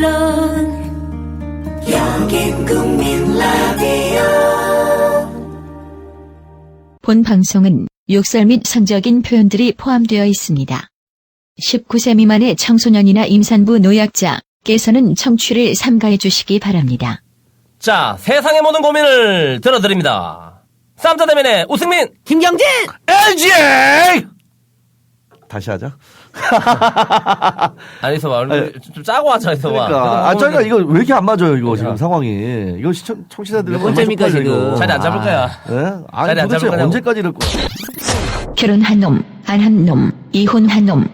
물론 여긴 국민 라디오. 본 방송은 욕설 및 성적인 표현들이 포함되어 있습니다. 19세 미만의 청소년이나 임산부 노약자께서는 청취를 삼가해 주시기 바랍니다. 자, 세상의 모든 고민을 들어드립니다. 쌈자대면의 우승민, 김경진! LG! 다시 하자. 아니, 있어봐. 좀 짜고 하자, 있어봐. 그러니까. 저희가 이거 왜 이렇게 안 맞아요, 이거 지금 상황이. 이거 청취자들. 몇 번째입니까, 지금? 자리 안 잡을 거야. 네? 아니, 자리 안 도대체 잡을 거냐고. 언제까지 이럴 거야? 결혼한 놈, 안 한 놈, 이혼한 놈.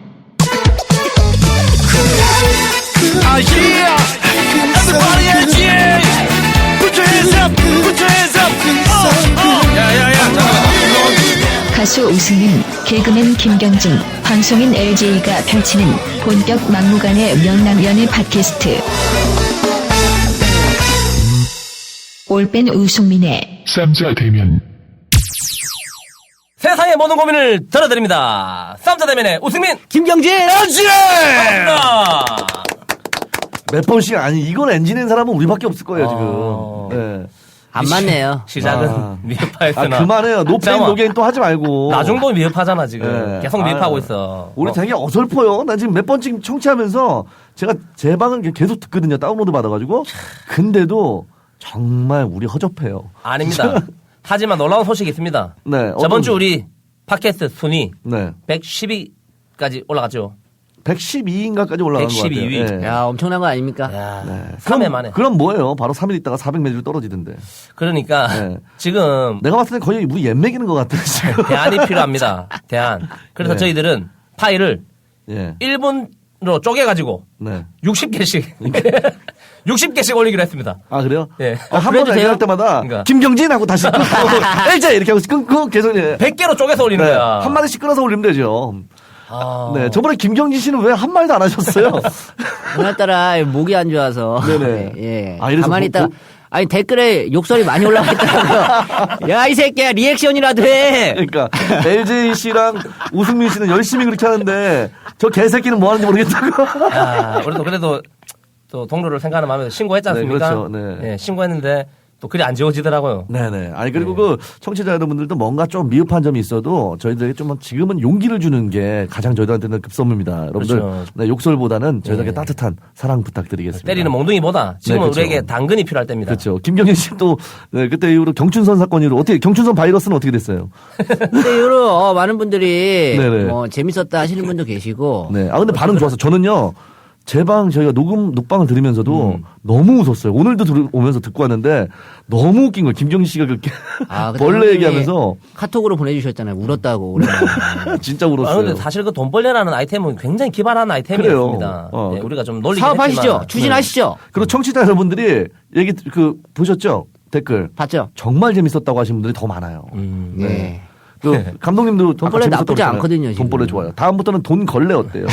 아, yeah! Everybody LG! Put your hands up! Put your hands up! 야, 가수 우승민, 개그맨 김경진, 방송인 LJ가 펼치는 본격 막무가내 명랑연애 팟캐스트. 올빼 우승민의 쌈자대면. 세상의 모든 고민을 들어드립니다. 쌈자대면의 우승민, 김경진! LG! 반갑습니다. 몇 번씩, 아니, 이건 엔진 낸 사람은 우리밖에 없을 거예요, 지금. 네. 안 맞네요. 시작은 미흡하였으나. 그만해요. 노페인 노게인 또 하지 말고. 나중도 미흡하잖아, 지금. 네. 계속 미흡하고 있어. 우리 되게 어설퍼요. 나 지금 몇 번씩 청취하면서 제가 제 방은 계속 듣거든요. 다운로드 받아가지고. 근데도 정말 우리 허접해요. 아닙니다. 하지만 놀라운 소식이 있습니다. 네. 저번 주 우리 팟캐스트 순위 네. 112까지 올라갔죠. 112인가까지 올라간 것 112위. 같아요. 네. 야, 엄청난 거 아닙니까? 야, 네. 3회 만에. 그럼 뭐예요? 바로 3일 있다가 400매주 떨어지던데. 그러니까 네. 지금 내가 봤을 때 거의 우리 옌 먹이는 것 같아, 지금. 대안이 필요합니다. 대안. 그래서 네. 저희들은 파일을 예. 1분으로 쪼개가지고 네. 60개씩 60개씩 올리기로 했습니다. 아, 그래요? 예. 한 번 얘기할 때마다 그러니까. 김경진 하고 다시 끊고 LJ 이렇게 하고 끊고 계속 100개로 쪼개서 올리는 네. 거야. 한 마디씩 끊어서 올리면 되죠. 아. 네. 저번에 김경진 씨는 왜 한 말도 안 하셨어요? 오늘따라 목이 안 좋아서. 네네. 예. 아, 이래서 가만히 있다. 아니, 댓글에 욕설이 많이 올라왔더라고요. 야, 이 새끼야, 리액션이라도 해! 그러니까 LJ 씨랑 우승민 씨는 열심히 그렇게 하는데 저 개새끼는 뭐 하는지 모르겠다고. 야, 우리도 그래도 또 동료를 생각하는 마음에서 신고했지 않습니까? 네, 그렇죠. 네. 예, 신고했는데 또 글이 안 지워지더라고요. 네네. 아니, 그리고 그 청취자 여러분들도 뭔가 좀 미흡한 점이 있어도 저희들에게 좀 지금은 용기를 주는 게 가장 저희들한테는 급선무입니다. 여러분들. 그렇죠. 네, 욕설보다는 저희들에게 네. 따뜻한 사랑 부탁드리겠습니다. 때리는 몽둥이보다 지금은 네, 그렇죠. 우리에게 당근이 필요할 때입니다. 그렇죠. 김경진 씨도 네, 그때 이후로 경춘선 사건 이후로 어떻게 경춘선 바이러스는 어떻게 됐어요? 근데 이후로 많은 분들이 네네. 뭐 재밌었다 하시는 분도 계시고. 네. 아 근데 반응 좋았어. 저는요. 제 방 저희가 녹방을 들으면서도 너무 웃었어요. 오늘도 오면서 듣고 왔는데 너무 웃긴 거예요. 김경진 씨가 그렇게 아, 근데 벌레 형님이 얘기하면서 카톡으로 보내주셨잖아요. 울었다고. 오랜만에. 진짜 아, 울었어요. 근데 사실 그 돈벌레라는 아이템은 굉장히 기발한 아이템이었습니다. 그래요. 네, 우리가 좀 놀리긴 사업하시죠? 했지만. 추진하시죠? 그리고 청취자 여러분들이 얘기 보셨죠? 댓글 봤죠? 정말 재밌었다고 하시는 분들이 더 많아요. 네. 그 감독님도 돈벌레 아까 재밌었다고 나쁘지 그랬잖아요. 않거든요, 지금. 돈벌레 좋아요. 다음부터는 돈걸레 어때요?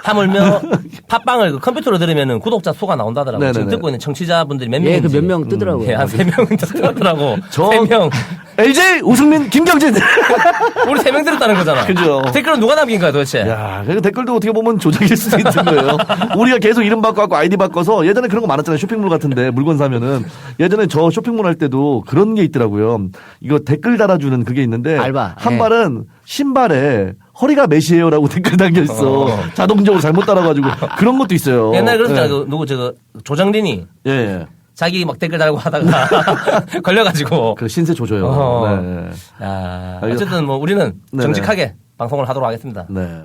하물며 팟빵을 그 컴퓨터로 들으면 구독자 수가 나온다더라고요. 지금 네네네. 듣고 있는 청취자분들이 몇 예, 명인지. 그 몇 명 뜨더라고요. 한 3명 뜨더라고. 저- 3명. LJ 우승민 김경진. 우리 3명 들었다는 거잖아. 그죠. 댓글은 누가 남긴 거야 도대체? 야, 그 댓글도 어떻게 보면 조작일 수도 있는 거예요. 우리가 계속 이름 바꿔갖고 아이디 바꿔서 예전에 그런 거 많았잖아요. 쇼핑몰 같은데 물건 사면은 예전에 저 쇼핑몰 할 때도 그런 게 있더라고요. 이거 댓글 달아주는 그게 있는데 알바. 한 예. 발은 신발에 허리가 몇이에요라고 댓글 달겨 있어. 자동적으로 잘못 따라가지고 그런 것도 있어요. 옛날에 그랬잖아. 예. 그 누구 조정린이 예, 예. 자기 막 댓글 달고 하다가 걸려가지고. 그 신세 조져요. 어허. 네. 야, 어쨌든 뭐 우리는 네네. 정직하게 방송을 하도록 하겠습니다. 네.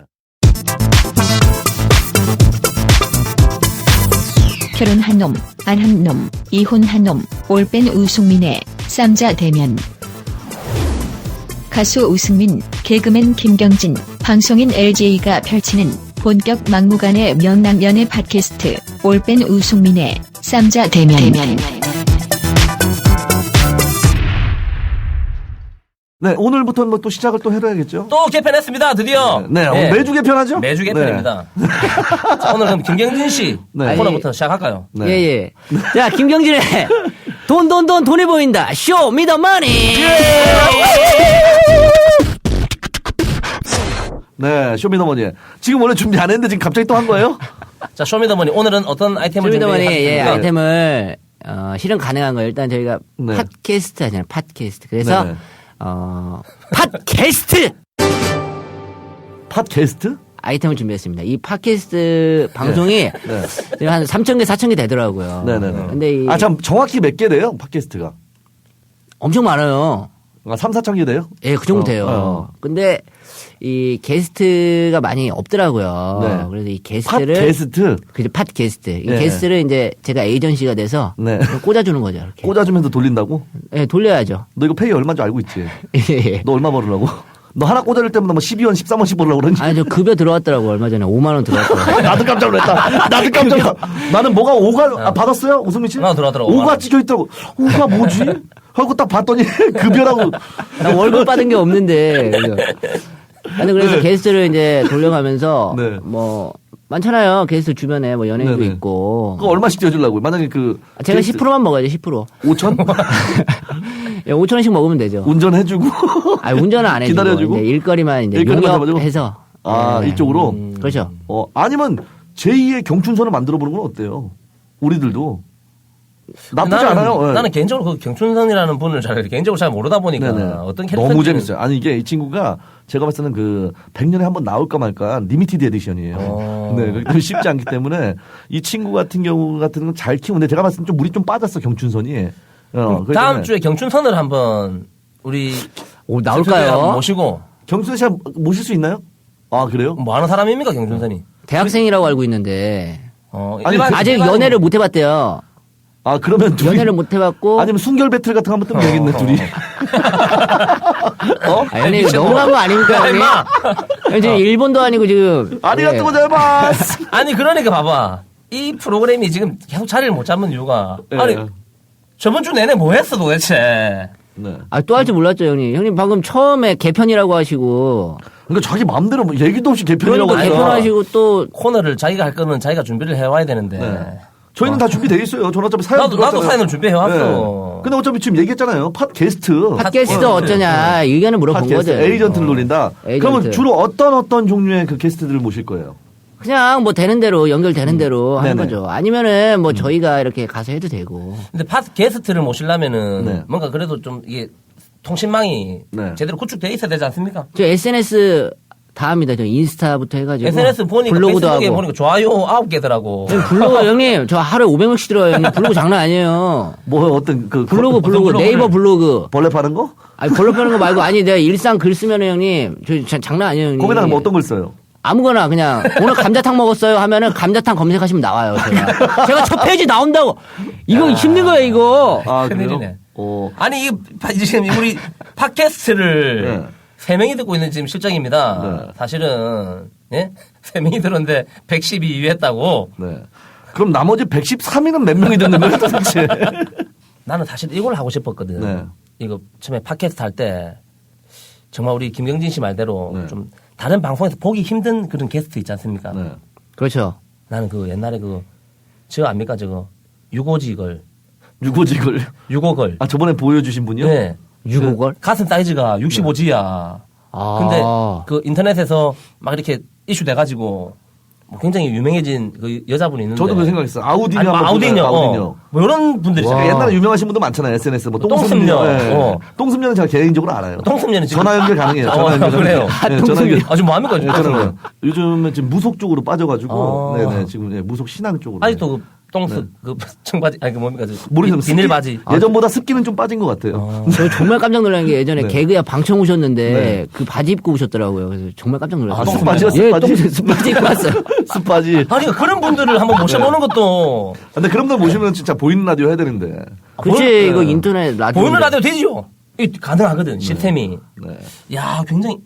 결혼한 놈, 안 한 놈, 이혼한 놈, 올뺀 우승민의 쌈자 대면. 가수 우승민, 개그맨 김경진, 방송인 LJ가 펼치는 본격 막무가내 명랑연애 팟캐스트 올뺀 우승민의 쌈자 대면. 네, 오늘부터는 뭐 또 시작을 또 해야겠죠? 또 개편했습니다. 드디어. 네, 오늘 매주 개편하죠? 매주 개편입니다. 자, 오늘 그럼 김경진 씨 네. 코너부터 시작할까요? 네. 예, 예. 자, 김경진의 돈이 보인다. 쇼, 미더 머니! 네, 쇼미더머니. 지금 원래 준비 안 했는데 지금 갑자기 또 한 거예요? 자, 쇼미더머니 오늘은 어떤 아이템을 쇼미더머니 준비하셨습니까? 아이템을 실은 가능한 거예요. 일단 저희가 네. 팟캐스트 하잖아요. 팟캐스트. 그래서 네네. 팟캐스트 팟캐스트? 아이템을 준비했습니다. 이 팟캐스트 방송이 네. 한 3,000개, 4,000개 되더라고요. 네네네. 근데 이 참 정확히 몇 개 돼요? 팟캐스트가? 엄청 많아요. 3, 4천 개 돼요? 예, 그 정도 돼요. 근데 이 게스트가 많이 없더라고요. 네. 그래서 이 게스트를 팟캐스트? 그죠, 팟캐스트. 이 네. 게스트를 이제 제가 에이전시가 돼서 네. 꽂아주는 거죠. 이렇게. 꽂아주면서 돌린다고? 예, 돌려야죠. 너 이거 페이 얼마인 줄 알고 있지? 예. 너 얼마 벌으려고? 너 하나 꽂아줄 때마다 뭐 12원, 13원씩 벌으려고 그러니? 아니, 저 급여 들어왔더라고, 얼마 전에. 5만원 들어왔더라고. 나도 깜짝 놀랐다. 나도 깜짝 놀랐다. 나는 뭐가 5가, 받았어요? 우승민 씨? 나도 들어왔더라고, 5가 5만 원. 찍혀있더라고. 5가 뭐지? 하고 딱 봤더니 급여라고. 나 월급 받은 게 없는데. 그래서. 아니, 그래서 네. 게스트를 이제 돌려가면서. 네. 뭐, 많잖아요. 게스트 주변에 뭐 연예인도 네네. 있고. 그거 얼마씩 떼어주려고? 만약에 제가 게스트 10%만 먹어야죠, 10%. 5천? 예, 5,000원씩 먹으면 되죠. 운전해주고. 아니, 운전은 안 해주고. 기다려주고? 이제 일거리만 이제 일거리만 잡아주고? 용역해서. 아, 예. 이쪽으로? 그렇죠. 아니면 제2의 경춘선을 만들어 보는 건 어때요? 우리들도. 나쁘지 않아요. 예. 나는 개인적으로 그 경춘선이라는 분을 개인적으로 잘 모르다 보니까 네네. 어떤 캐릭터 너무 재밌어요. 아니 이게 이 친구가 제가 봤을 때는 그 100년에 한 번 나올까 말까 리미티드 에디션이에요. 네, 그렇기 때문에 쉽지 않기 때문에 이 친구 같은 경우 같은 건 잘 키우는데 제가 봤을 때 좀 물이 좀 빠졌어 경춘선이. 그렇기 다음 때문에 주에 경춘선을 한번 우리 오, 스튜디오에 한번 나올까요? 모시고 경춘선 씨 모실 수 있나요? 아 그래요? 뭐 하는 사람입니까 경춘선이? 대학생이라고 알고 있는데. 아니, 일반- 아직 일반- 연애를 못 해봤대요. 아 그러면 둘이 연애를 못 해봤고. 아니면 순결 배틀 같은 거 한번 뜨면 되겠네 둘이. 아, 형님, 이거 너무한 거 아닙니까, 야, 형님? 임마! 형님, 지금 일본도 아니고 지금. 아리가또 예. 고자이마스. 아니 그러니까 봐봐 이 프로그램이 지금 계속 자리를 못 잡는 이유가 아니 저번 주 내내 뭐 했어 도대체? 네. 아, 또 할 줄 몰랐죠, 형님. 형님 방금 처음에 개편이라고 하시고. 그러니까 자기 마음대로 뭐 얘기도 없이 개편이라고 그러니까 하니까. 개편하시고 또. 코너를 자기가 할 거는 자기가 준비를 해와야 되는데. 네. 저희는 다 준비돼 있어요. 저는 어차피 사연 나도 들어왔잖아요. 사연을 준비해 왔어. 네. 근데 어차피 지금 얘기했잖아요. 팟캐스트. 팟캐스트 어, 어쩌냐. 의견을 물어본 팟캐스트 거죠. 에이전트를 노린다. 에이전트. 그러면 주로 어떤 종류의 그 게스트들을 모실 거예요? 그냥 뭐 되는 대로, 연결되는 대로 하는 네네. 거죠. 아니면은 뭐 저희가 이렇게 가서 해도 되고. 근데 팟캐스트를 모시려면은 네. 뭔가 그래도 좀 이게 통신망이 네. 제대로 구축돼 있어야 되지 않습니까? 저 SNS 다 합니다. 저 인스타부터 해가지고. SNS 보니까 블로그도 페이스북에 하고. 보니까 좋아요 9개더라고. 형님, 블로그 형님 저 하루에 500명씩 들어요. 형님 블로그 장난 아니에요. 뭐 어떤 그 블로그 블로그를- 네이버 블로그. 벌레 파는 거? 아니 블로그 하는 거 말고 아니 내가 일상 글 쓰면은 형님 저 장난 아니에요 형님. 거기다가 뭐 어떤 걸 써요? 아무거나 그냥 오늘 감자탕 먹었어요 하면은 감자탕 검색하시면 나와요. 제가 첫 페이지 나온다고. 이거 힘든 거예요 이거. 아 큰일이네. 그래요? 아니 이 지금 우리 팟캐스트를 네. 3명이 듣고 있는 지금 실정입니다. 네. 사실은 예? 3명이 들었는데 112위 했다고. 네. 그럼 나머지 113위는 몇 명이 듣는 거예요 도대체? 나는 사실 이걸 하고 싶었거든. 네. 이거 처음에 팟캐스트 할 때 정말 우리 김경진 씨 말대로 네. 좀 다른 방송에서 보기 힘든 그런 게스트 있지 않습니까? 네. 그렇죠. 나는 그 옛날에 저거 압니까 저거 유고지걸 유고직을. 유고걸. 아 저번에 보여주신 분이요? 네. 유고걸? 가슴 사이즈가 65G야. 아. 근데 그 인터넷에서 막 이렇게 이슈 돼가지고 뭐 굉장히 유명해진 그 여자분이 있는데. 저도 그 생각했어요. 아우디뇨 아니, 뭐 한번 아우디뇨. 보잖아요, 아우디뇨. 뭐 이런 분들이 그러니까 있어요. 옛날에 유명하신 분들 많잖아요. SNS 뭐 똥승녀. 똥승녀. 네. 어. 똥승녀는 제가 개인적으로 알아요. 똥승녀는 지금 전화 연결 가능해요. 전화 연결 그래요. 가능해요. 네, 전화 연결. 아주 뭐합니까? 네, 전화 연결. 요즘은 지금 무속 쪽으로 빠져가지고, 아. 네네 지금 네, 무속 신앙 쪽으로. 아직도 그 똥스 그 청바지 아니 그 뭡니까? 모르겠어요. 비닐 바지. 예전보다 습기는 좀 빠진 것 같아요. 저 정말 깜짝 놀란 게 예전에 네. 개그야 방청 오셨는데 네. 그 바지 입고 오셨더라고요. 그래서 정말 깜짝 놀랐어요. 아, 습바지요? 예, 습바지? 습바지 입고 왔어요. 습바지. 아니 그런 분들을 한번 모셔보는 것도 근데 그런 분 모시면 진짜 보이는 라디오 해야 되는데. 그치, 이거 인터넷 라디오. 보이는 라디오 되죠. 이 가능하거든 시스템이. 네. 야 굉장히.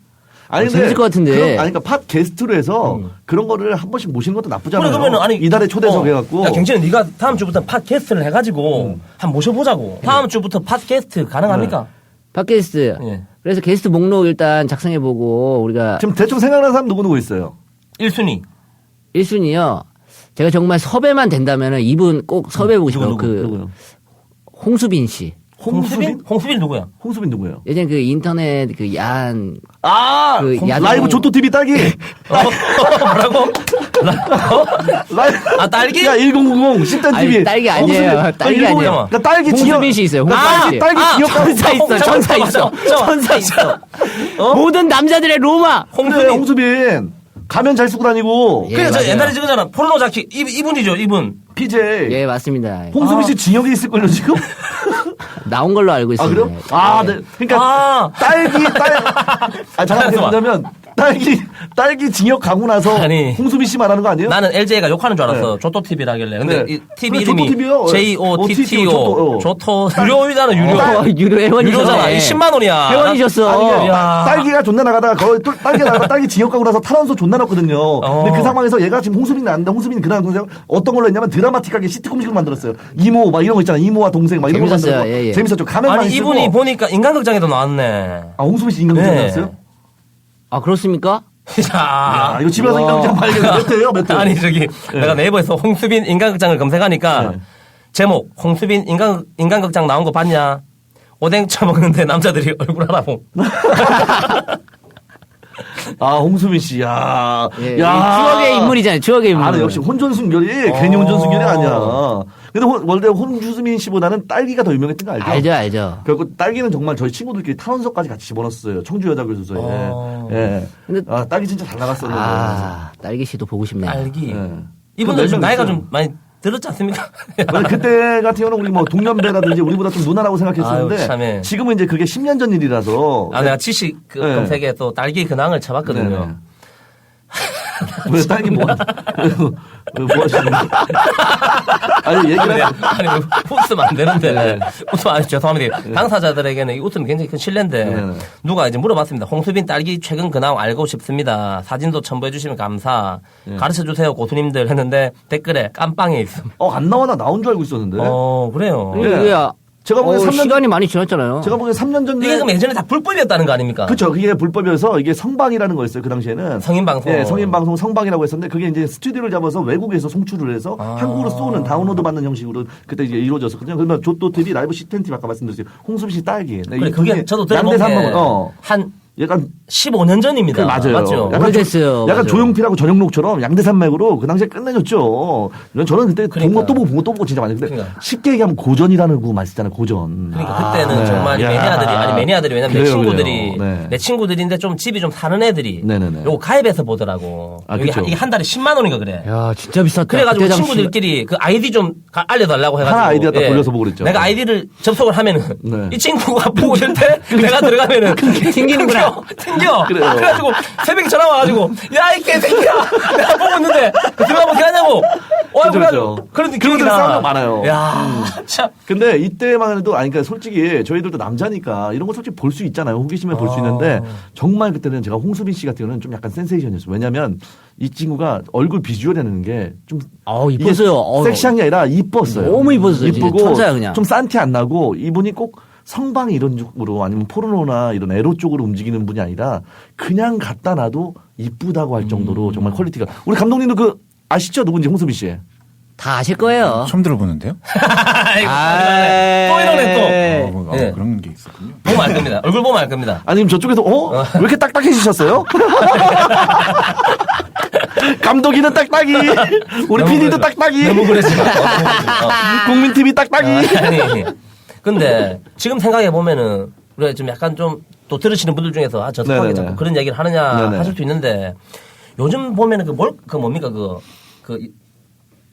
아니 근데 재밌을 것 같은데. 아니 그러니까 팟 게스트로 해서 그런 거를 한 번씩 모시는 것도 나쁘지 않아요. 그러면은 아니 이달에 초대석 해갖고. 야 경진은 네가 다음 주부터 팟캐스트를 해가지고 한번 모셔보자고. 다음 주부터 팟캐스트 가능합니까? 팟캐스트. 예. 그래서 게스트 목록 일단 작성해보고 우리가 지금 대충 생각나는 사람 누구 있어요? 1순위. 1순위요. 제가 정말 섭외만 된다면은 이분 꼭 섭외해보고 싶어요. 누구요? 홍수빈 씨. 홍수빈? 홍수빈 누구야? 홍수빈 누구예요? 예전 그 인터넷 그 야한 아, 그 야동- 라이브 조토 TV 딸기. 뭐라고? 라이브. 아, 딸기? 야, 1090 10단 아니, TV. 딸기 아니에요. 딸기 아니에요. 나 딸기 홍수빈 씨 있어요. 홍수빈 씨. 딸기 기억 천사 있어. 천사 있어. 천사 있어. 모든 남자들의 로마. 홍수빈. 홍수빈. 가면 잘 쓰고 다니고. 예, 그래, 저 맞아요. 옛날에 저거잖아. 포르노 자켓. 이분이죠, 이분. PJ. 예, 맞습니다. 홍수빈 씨 징역에 있을걸요, 지금? 나온 걸로 알고 아, 있습니다. 그래요? 아, 네. 그러니까 아, 잠깐만, 뭐냐면, 딸기 징역 가고 나서 아니. 홍수빈 씨 말하는 거 아니에요? 나는 LJ가 욕하는 줄 알았어. 네. 조토 TV라길래. 근데 네. 이 TV 그래, 이름이 조토 TV요. JOTTO. 조토. 조토. 유료잖아, 유료. 유료 회원이셨네. 유료잖아. 이 10만 원이야. 회원이셨어. 아니, 그러니까 야. 딸기가 존나 나가다가 거의 또 딸기가 나가다 딸기 징역 가고 나서 탈원소 존나 났거든요. 근데 그 상황에서 얘가 지금 홍수빈이 나왔는데 홍수빈이 그날 어떤 걸로 했냐면 드라마틱하게 시트콤식으로 만들었어요. 이모 막 이런 거 있잖아. 이모와 동생 막 이런 거 재밌었어요. 만들고 예, 예. 재밌었죠. 가면 많이 아니, 쓰고. 이분이 보니까 인간극장에도 나왔네. 아, 홍수빈 씨 인간극장 네. 나왔어요? 아, 그렇습니까? 자. 아, 이거 집에서 인간극장 봐야 몇 회예요? 몇 회? 아니, 저기, 내가 네이버에서 홍수빈 인간극장을 검색하니까, 네. 제목, 홍수빈 인간극장 나온 거 봤냐? 오뎅 처먹는데 남자들이 얼굴 알아보. 아, 홍수빈 씨. 야. 예, 추억의 인물이잖아요. 추억의 인물. 아, 나 역시 혼전순결이 괜히 혼전순결이 아니야. 근데 원래 홍수빈 씨보다는 딸기가 더 유명했던 거 알죠? 알죠, 알죠. 그리고 딸기는 정말 저희 친구들끼리 탈원서까지 같이 집어넣었어요. 청주여자교수소에. 예. 근데- 아, 딸기 진짜 잘 나갔었는데. 아, 딸기 씨도 보고 싶네요. 딸기. 예. 이분들 그 좀 몇 나이가 명 좀 많이 들었지 않습니까? 원래 그때 같은 경우는 우리 뭐 동년배라든지 우리보다 좀 누나라고 생각했었는데 아유, 참해. 지금은 이제 그게 10년 전 일이라서. 아, 내가 지식 네. 검색에 또 딸기 근황을 쳐봤거든요. 네네. 왜 딸기 뭐 하시는 거예요? 아니, 얘기를 아니, 웃으면 안 되는데. 네. 웃으면, 아니, 죄송합니다. 당사자들에게는 이 웃으면 굉장히 큰 신뢰인데. 네. 누가 이제 물어봤습니다. 홍수빈 딸기 최근 근황 알고 싶습니다. 사진도 첨부해 주시면 감사. 네. 가르쳐 주세요, 고수님들. 했는데 댓글에 깜빵에 있음. 안 나와 나 나온 줄 알고 있었는데. 그래요. 네. 이게 제가 보기엔 3년 시간이 많이 지났잖아요. 제가 보기엔 3년 전에 이게 그럼 예전에 다 불법이었다는 거 아닙니까? 그렇죠. 그게 불법이어서 이게 성방이라는 거였어요. 그 당시에는 성인방송. 예, 성인방송 성방이라고 했었는데 그게 이제 스튜디오를 잡아서 외국에서 송출을 해서 한국으로 쏘는 다운로드 받는 형식으로 그때 이제 이루어졌었거든요. 그러면 조또 TV 라이브 시텐 TV 아까 말씀드렸어요. 홍수빈 씨 딸기. 네, 그래, 이 그게 두 저도 개 들어본 양대 게 산맥. 한 약간 15년 전입니다. 맞아요. 맞죠? 약간 오래됐어요. 약간 맞아요. 조용필하고 전영록처럼 양대산맥으로 그 당시에 끝내줬죠. 저는 그때 본 그러니까. 것도 본 것도 보고 진짜 많이. 근데 그러니까. 쉽게 얘기하면 고전이라는 그 말 쓰잖아요. 고전. 그러니까 그때는 네. 정말 이 야. 매니아들이, 아니 매니아들이 왜냐면 내 그래요, 친구들이, 그래요. 네. 내 친구들인데 좀 집이 좀 사는 애들이, 네네네. 요거 가입해서 보더라고. 아, 이게, 그쵸. 이게 한 달에 10만 원인가 그래. 야, 진짜 비쌌다. 그래가지고 그때 당시- 친구들끼리 그 아이디 좀 알려달라고 해가지고. 하나 아이디가 딱 돌려서 보고 그랬죠. 내가 아이디를 접속을 하면은 네. 이 친구가 보고 있을 때 내가 들어가면은 튕기는구나. 튕겨. 그래요. 그래가지고 새벽에 전화 와가지고 야, 이 개새끼야. 내가 보고 있는데 들어가면 어떻게 하냐고. 그렇죠. 그런 그런 기억이 데는 나. 싸우는 거 많아요. 야, 참. 근데 이때만 해도 아니 그러니까 솔직히 저희들도 남자니까 이런 거 솔직히 볼 수 있잖아요. 호기심에 볼 수 있는데 정말 그때는 제가 홍수빈 씨 같은 경우는 좀 약간 센세이션이었어요. 왜냐면 이 친구가 얼굴 비주얼이라는 게 좀 이뻤어요. 섹시한 게 아니라 이뻤어요. 너무 이뻤어요. 진짜 이쁘고 천사야, 그냥. 좀 싼티 안 나고 이분이 꼭 성방 이런 쪽으로 아니면 포르노나 이런 에로 쪽으로 움직이는 분이 아니라 그냥 갖다 놔도 이쁘다고 할 정도로 정말 퀄리티가 우리 감독님도 그 아시죠? 누군지 홍수빈 씨. 다 아실 거예요. 처음 들어보는데요? 아이고, 아이. 또 이러네 또. 아, 네. 그런 게 있었군요. 보면 알 겁니다. 얼굴 보면 알 겁니다. 아니면 저쪽에서 왜 이렇게 딱딱해지셨어요? 감독이는 딱딱이, 우리 너무 PD도 그러지 마. 딱딱이, 너무 그러지 마. 국민 TV 딱딱이. 아니, 근데 지금 생각해 보면은 우리가 좀 약간 좀 또 들으시는 분들 중에서 저 석방이 네네네. 자꾸 그런 얘기를 하느냐 네네. 하실 수 있는데 요즘 보면은 그 뭡니까 그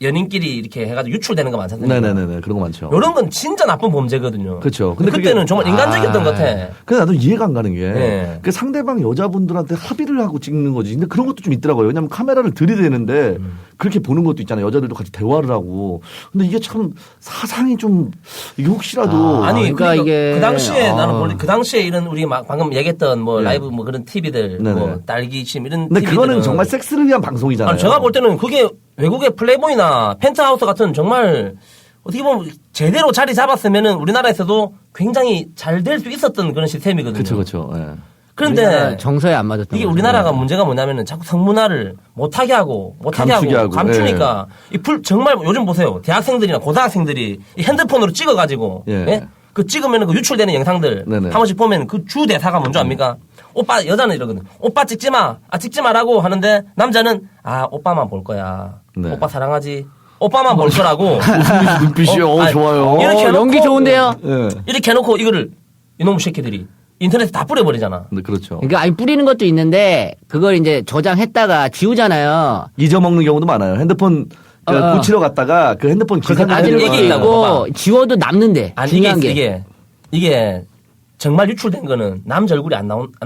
연인끼리 이렇게 해가지고 유출되는 거 많지 않습니까? 네네네 그런 거 많죠. 이런 건 진짜 나쁜 범죄거든요. 그렇죠. 근데 근데 그때는 그게- 정말 인간적이었던 것 같아. 근데 나도 이해가 안 가는 게, 네. 그 상대방 여자분들한테 합의를 하고 찍는 거지. 근데 그런 것도 좀 있더라고요. 왜냐면 카메라를 들이대는데, 그렇게 보는 것도 있잖아요. 여자들도 같이 대화를 하고. 근데 이게 참 사상이 좀, 이게 혹시라도. 아니, 그러니까 그러니까 이게- 그 당시에 아. 나는 그 당시에 이런 우리 방금 얘기했던 뭐 네. 라이브 뭐 그런 TV들, 네네. 뭐 딸기침 이런 근데 TV들은 그거는 정말 섹스를 위한 방송이잖아요. 아니, 제가 볼 때는 그게 외국의 플레이보이나 펜트하우스 같은 정말 어떻게 보면 제대로 자리 잡았으면은 우리나라에서도 굉장히 잘 될 수 있었던 그런 시스템이거든요. 그쵸, 그쵸. 예. 그런데 우리나라 정서에 안 맞았던 이게 거죠. 우리나라가 문제가 뭐냐면은 자꾸 성문화를 못하게 하고 감추게 하고, 감추니까 정말 요즘 보세요. 대학생들이나 고등학생들이 이 핸드폰으로 찍어가지고 예. 예? 그 찍으면 그 유출되는 영상들 네네. 한 번씩 보면 그 주 대사가 뭔지 압니까? 오빠, 여자는 이러거든. 오빠 찍지 마. 찍지 마라고 하는데 남자는 오빠만 볼 거야. 네. 오빠 사랑하지. 오빠만 볼 거라고. 눈빛이 아니, 좋아요. 이렇게 해놓고, 연기 좋은데요? 예. 이렇게 해놓고 이거를 이놈의 새끼들이 인터넷에 다 뿌려버리잖아. 네, 그렇죠. 그러니까 아니 뿌리는 것도 있는데 그걸 이제 저장했다가 지우잖아요. 잊어먹는 경우도 많아요. 핸드폰 고치러 갔다가 그 핸드폰 기사 아직 얘기 있다고. 고 봐봐. 지워도 남는데 아니, 중요한 게. 이게 정말 유출된 거는 남자 얼굴이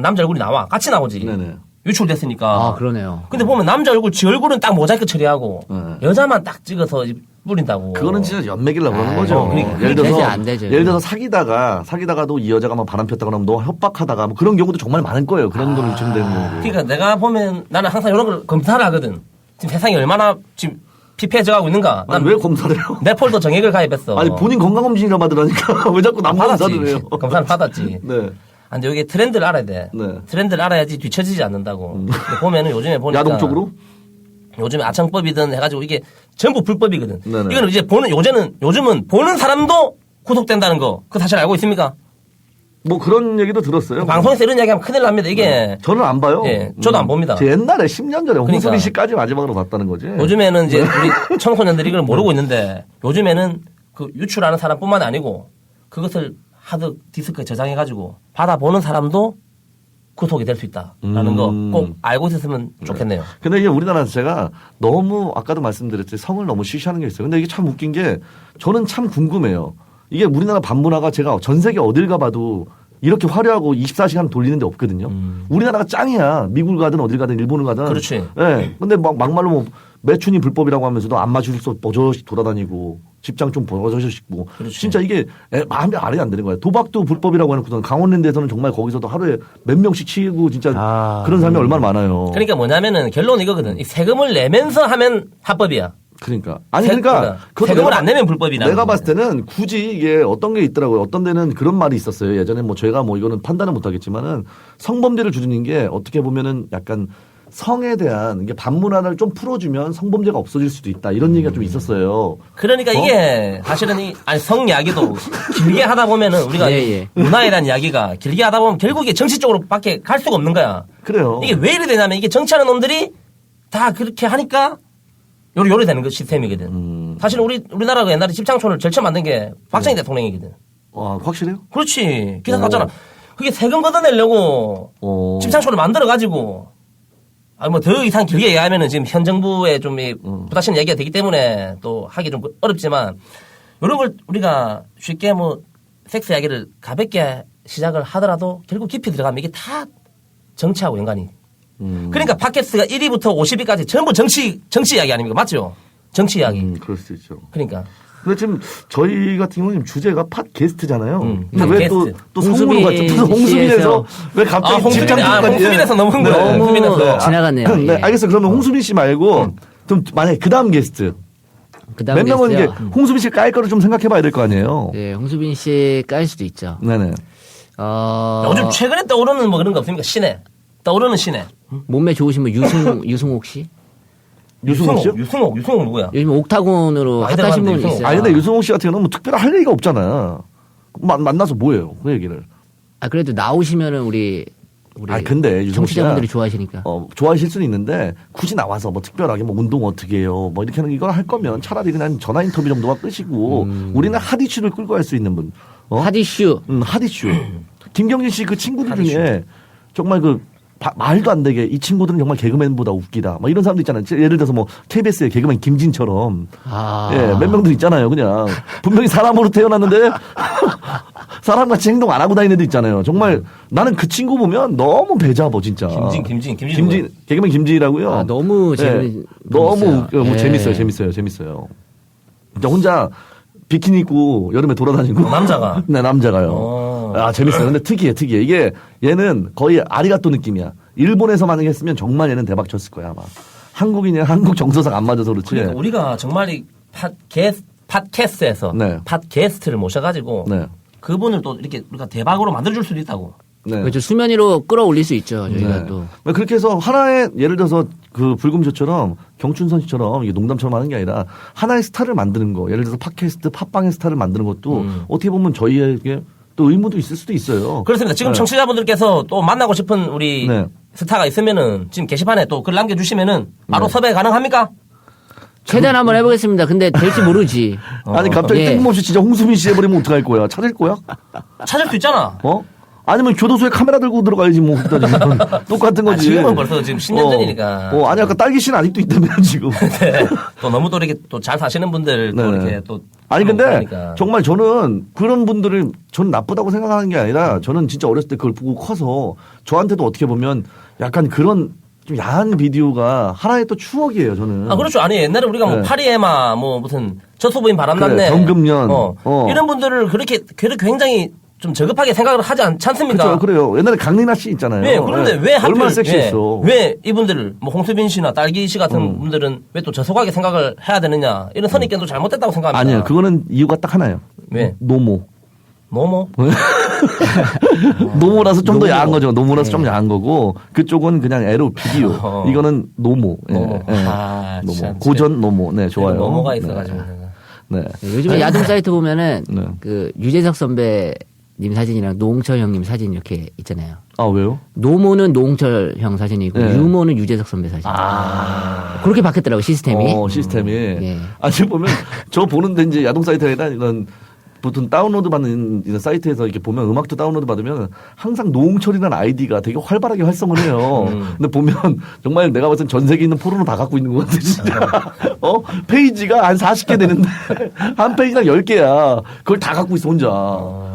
남자 얼굴이 나와. 같이 나오지. 네네. 유출됐으니까. 아 그러네요. 근데 보면 남자 얼굴, 지 얼굴은 딱 모자이크 처리하고 네. 여자만 딱 찍어서 뿌린다고. 그거는 진짜 연맥이라고 하는 아유, 거죠. 그러니까 예를 되지, 들어서 안 되죠. 예를 들어서 사귀다가도 이 여자가 막 바람 폈다 그러면 너 협박하다가 뭐 그런 경우도 정말 많을 거예요. 그런 거로 유출되는 거고. 그러니까 내가 보면 나는 항상 이런 걸 검사를 하거든. 지금 세상이 얼마나 지금 피폐해져 가고 있는가. 난 아니, 왜 검사를 해요? 내 폴더 정액을 가입했어. 아니 본인 건강검진이라 받으라니까 왜 자꾸 남 검사를 해요? 검사를 받았지. 네. 근데 여기 트렌드를 알아야 돼. 네. 트렌드를 알아야지 뒤처지지 않는다고. 근데 보면은 요즘에 보니까 야동 쪽으로? 요즘에 아청법이든 해가지고 이게 전부 불법이거든. 네네. 이거는 이제 요즘은 보는 사람도 구속된다는 거. 그거 사실 알고 있습니까? 뭐 그런 얘기도 들었어요. 방송에서 이런 이야기하면 큰일 납니다. 이게 저는 안 봐요. 예, 저도 안 봅니다. 제 옛날에 10년 전에 홍수빈 그러니까. 씨까지 마지막으로 봤다는 거지. 요즘에는 이제 우리 청소년들이 이걸 모르고 있는데 요즘에는 그 유출하는 사람뿐만 아니고 그것을 하드 디스크에 저장해가지고 받아보는 사람도 구속이 될 수 있다라는 거 꼭 알고 있었으면 좋겠네요. 근데 이게 우리나라 자체가 너무 아까도 말씀드렸지 성을 너무 쉬쉬하는 게 있어요. 근데 이게 참 웃긴 게 저는 참 궁금해요. 이게 우리나라 밤문화가 제가 전 세계 어딜 가봐도 이렇게 화려하고 24시간 돌리는 데 없거든요. 우리나라가 짱이야. 미국을 가든 어딜 가든 일본을 가든. 그렇지. 예. 근데 막말로 뭐 매춘이 불법이라고 하면서도 안 마실 수 버젓이 돌아다니고 집장 좀 버젓이 씻고. 그렇지. 진짜 이게 마음이 아래 안 되는 거예요. 도박도 불법이라고 해놓고서는 강원랜드에서는 정말 거기서도 하루에 몇 명씩 치고 진짜 그런 사람이 얼마나 많아요. 그러니까 뭐냐면은 결론은 이거거든. 이 세금을 내면서 하면 합법이야. 그러니까. 아니, 그러니까. 그것도 세금을 내가- 안 내면 불법이라는 내가 거지. 봤을 때는 굳이 이게 어떤 게 있더라고요. 어떤 데는 그런 말이 있었어요. 예전에 뭐 제가 뭐 이거는 판단을 못 하겠지만은 성범죄를 줄이는 게 어떻게 보면은 약간 성에 대한 이게 반문화를 좀 풀어주면 성범죄가 없어질 수도 있다. 이런 얘기가 좀 있었어요. 그러니까 이게 사실은 성 이야기도 길게 하다 보면은 우리가 예, 예. 문화에 대한 이야기가 길게 하다 보면 결국에 정치 쪽으로밖에 갈 수가 없는 거야. 그래요. 이게 왜 이래 되냐면 이게 정치하는 놈들이 다 그렇게 하니까 요래 되는 그 시스템이거든. 사실 우리나라가 옛날에 집창촌을 제일 처음 만든 게 박정희 대통령이거든. 와, 확실해요? 그렇지. 기사 났잖아. 그게 세금 걷어내려고 집창촌을 만들어가지고 뭐 더 이상 길게 얘기하면은 지금 현 정부에 좀 부딪히는 얘기가 되기 때문에 또 하기 좀 어렵지만 이런 걸 우리가 쉽게 뭐 섹스 이야기를 가볍게 시작을 하더라도 결국 깊이 들어가면 이게 다 정치하고 연관이. 그러니까 팟캐스트가 1위부터 50위까지 전부 정치 이야기 아닙니까? 맞죠? 정치 이야기. 그럴 수 있죠. 그러니까. 근데 지금 저희 같은 경우는 주제가 팟게스트잖아요. 근데 팟 왜 게스트. 또 성으로 홍수빈 갔죠? 홍수빈에서 왜 갑자기 홍수빈에서 너무 흥분해. 너무 홍수빈에서. 지나갔네요. 네, 예. 알겠어. 그러면 홍수빈 씨 말고 좀 만약에 그 다음 게스트 그다음 몇 명은 이제 게스트요. 홍수빈 씨 깔 거를 좀 생각해봐야 될 거 아니에요. 네, 홍수빈 씨 깔 수도 있죠. 네네. 요즘 최근에 떠오르는 뭐 그런 거 없습니까? 신에. 떠오르는 신에. 몸매 좋으신 분 유승옥 씨? 유승옥 씨요? 유승옥 누구야? 요즘 옥타곤으로 많이 핫하신 분 들어갔는데, 있어요. 아니 근데 유승옥 씨 같은 경우는 뭐 특별히 할 얘기가 없잖아. 만나서 뭐예요? 그 얘기를. 아 그래도 나오시면은 우리 근데 유승옥 씨가 청취자분들이 좋아하시니까. 좋아하실 수는 있는데 굳이 나와서 뭐 특별하게 뭐 운동 어떻게 해요? 뭐 이렇게 하는 이걸 할 거면 차라리 그냥 전화 인터뷰 정도가 끝이고 우리는 핫 이슈를 끌고 갈 수 있는 분. 핫이슈. 핫 이슈. 김경진 씨 그 친구들 중에 정말 그 말도 안 되게 이 친구들은 정말 개그맨보다 웃기다. 뭐 이런 사람도 있잖아요. 예를 들어서 뭐 KBS의 개그맨 김진처럼. 예, 몇 명들 있잖아요. 그냥 분명히 사람으로 태어났는데 사람같이 행동 안 하고 다니는 애들 있잖아요. 정말 나는 그 친구 보면 너무 배잡어 진짜. 김진 개그맨 김진이라고요. 아, 너무 너무 예. 재밌어요. 진짜 혼자 비키니 입고 여름에 돌아다니고. 남자가? 네, 남자가요. 아, 재밌어요. 근데 특이해. 이게 얘는 거의 아리가또 느낌이야. 일본에서 만약에 했으면 정말 얘는 대박 쳤을 거야, 아마. 한국인이 한국 정서상 안 맞아서 그렇지. 그러니까 우리가 정말 이 팟캐스트에서 네. 팟게스트를 모셔가지고 네. 그분을 또 이렇게 우리가 대박으로 만들어줄 수도 있다고. 네. 그렇죠. 수면 위로 끌어올릴 수 있죠. 저희가 네. 또. 그렇게 해서 하나의 예를 들어서 그 불금쇼처럼 경춘선 씨처럼 이게 농담처럼 하는 게 아니라 하나의 스타를 만드는 거. 예를 들어서 팟캐스트, 팟빵의 스타를 만드는 것도 어떻게 보면 저희에게 또 의무도 있을 수도 있어요. 그렇습니다. 지금 네. 청취자분들께서 또 만나고 싶은 우리 네. 스타가 있으면은 지금 게시판에 또 글 남겨주시면은 바로 네. 섭외 가능합니까? 최대한 한번 해보겠습니다. 근데 될지 모르지. 아니 갑자기 예. 뜬금없이 진짜 홍수민 씨 해버리면 어떡할 거야? 찾을 거야? 찾을 수 있잖아. 어? 아니면 교도소에 카메라 들고 들어가야지 뭐 똑같은 거지. 지금은 벌써 지금 10년 전이니까. 아니 아까 딸기 씨는 아직도 있다며 지금. 네. 또 너무 또 이렇게 또 잘 사시는 분들 또 네. 이렇게 또 아니 근데 그러니까. 정말 저는 그런 분들을 저는 나쁘다고 생각하는 게 아니라 저는 진짜 어렸을 때 그걸 보고 커서 저한테도 어떻게 보면 약간 그런 좀 야한 비디오가 하나의 또 추억이에요 저는. 아 그렇죠. 아니 옛날에 우리가 뭐 네. 파리에마 뭐 무슨 저수부인 바람났네. 그래, 경금년. 이런 분들을 그렇게 굉장히 좀 저급하게 생각을 하지 않습니까? 그렇죠. 그래요. 옛날에 강리나 씨 있잖아요. 네, 그런데 네. 왜 하필 얼마나 섹시했어. 왜 이분들을 뭐 홍수빈 씨나 딸기 씨 같은 분들은 왜 또 저속하게 생각을 해야 되느냐 이런 선입견도 잘못됐다고 생각합니다. 아니요. 그거는 이유가 딱 하나예요. 왜? 노모. 너무 노모라서 좀 더 노모. 야한 거죠. 노모라서 좀 야한 거고 그쪽은 그냥 에로 비디오. 이거는 노모. 예, 노모. 예. 아, 노모. 참, 고전 노모. 네, 좋아요. 너무가 네. 있어가지고. 네. 요즘에 야동 사이트 보면은 네. 그 유재석 선배님 사진이랑 노홍철 형님 사진 이렇게 있잖아요. 아, 왜요? 노모는 노홍철 형 사진이고 네. 유모는 유재석 선배 사진. 그렇게 바뀌었더라고 시스템이. 시스템이. 예. 아니, 보면, 저 보는데 이제 야동 사이트에 이런 보통 다운로드 받는 이런 사이트에서 이렇게 보면 음악도 다운로드 받으면 항상 노홍철이라는 아이디가 되게 활발하게 활성을 해요. 근데 보면 정말 내가 봤을 땐 전 세계에 있는 포르노 다 갖고 있는 것 같아, 진짜. 페이지가 한 40개 되는데 한 페이지당 10개야. 그걸 다 갖고 있어, 혼자.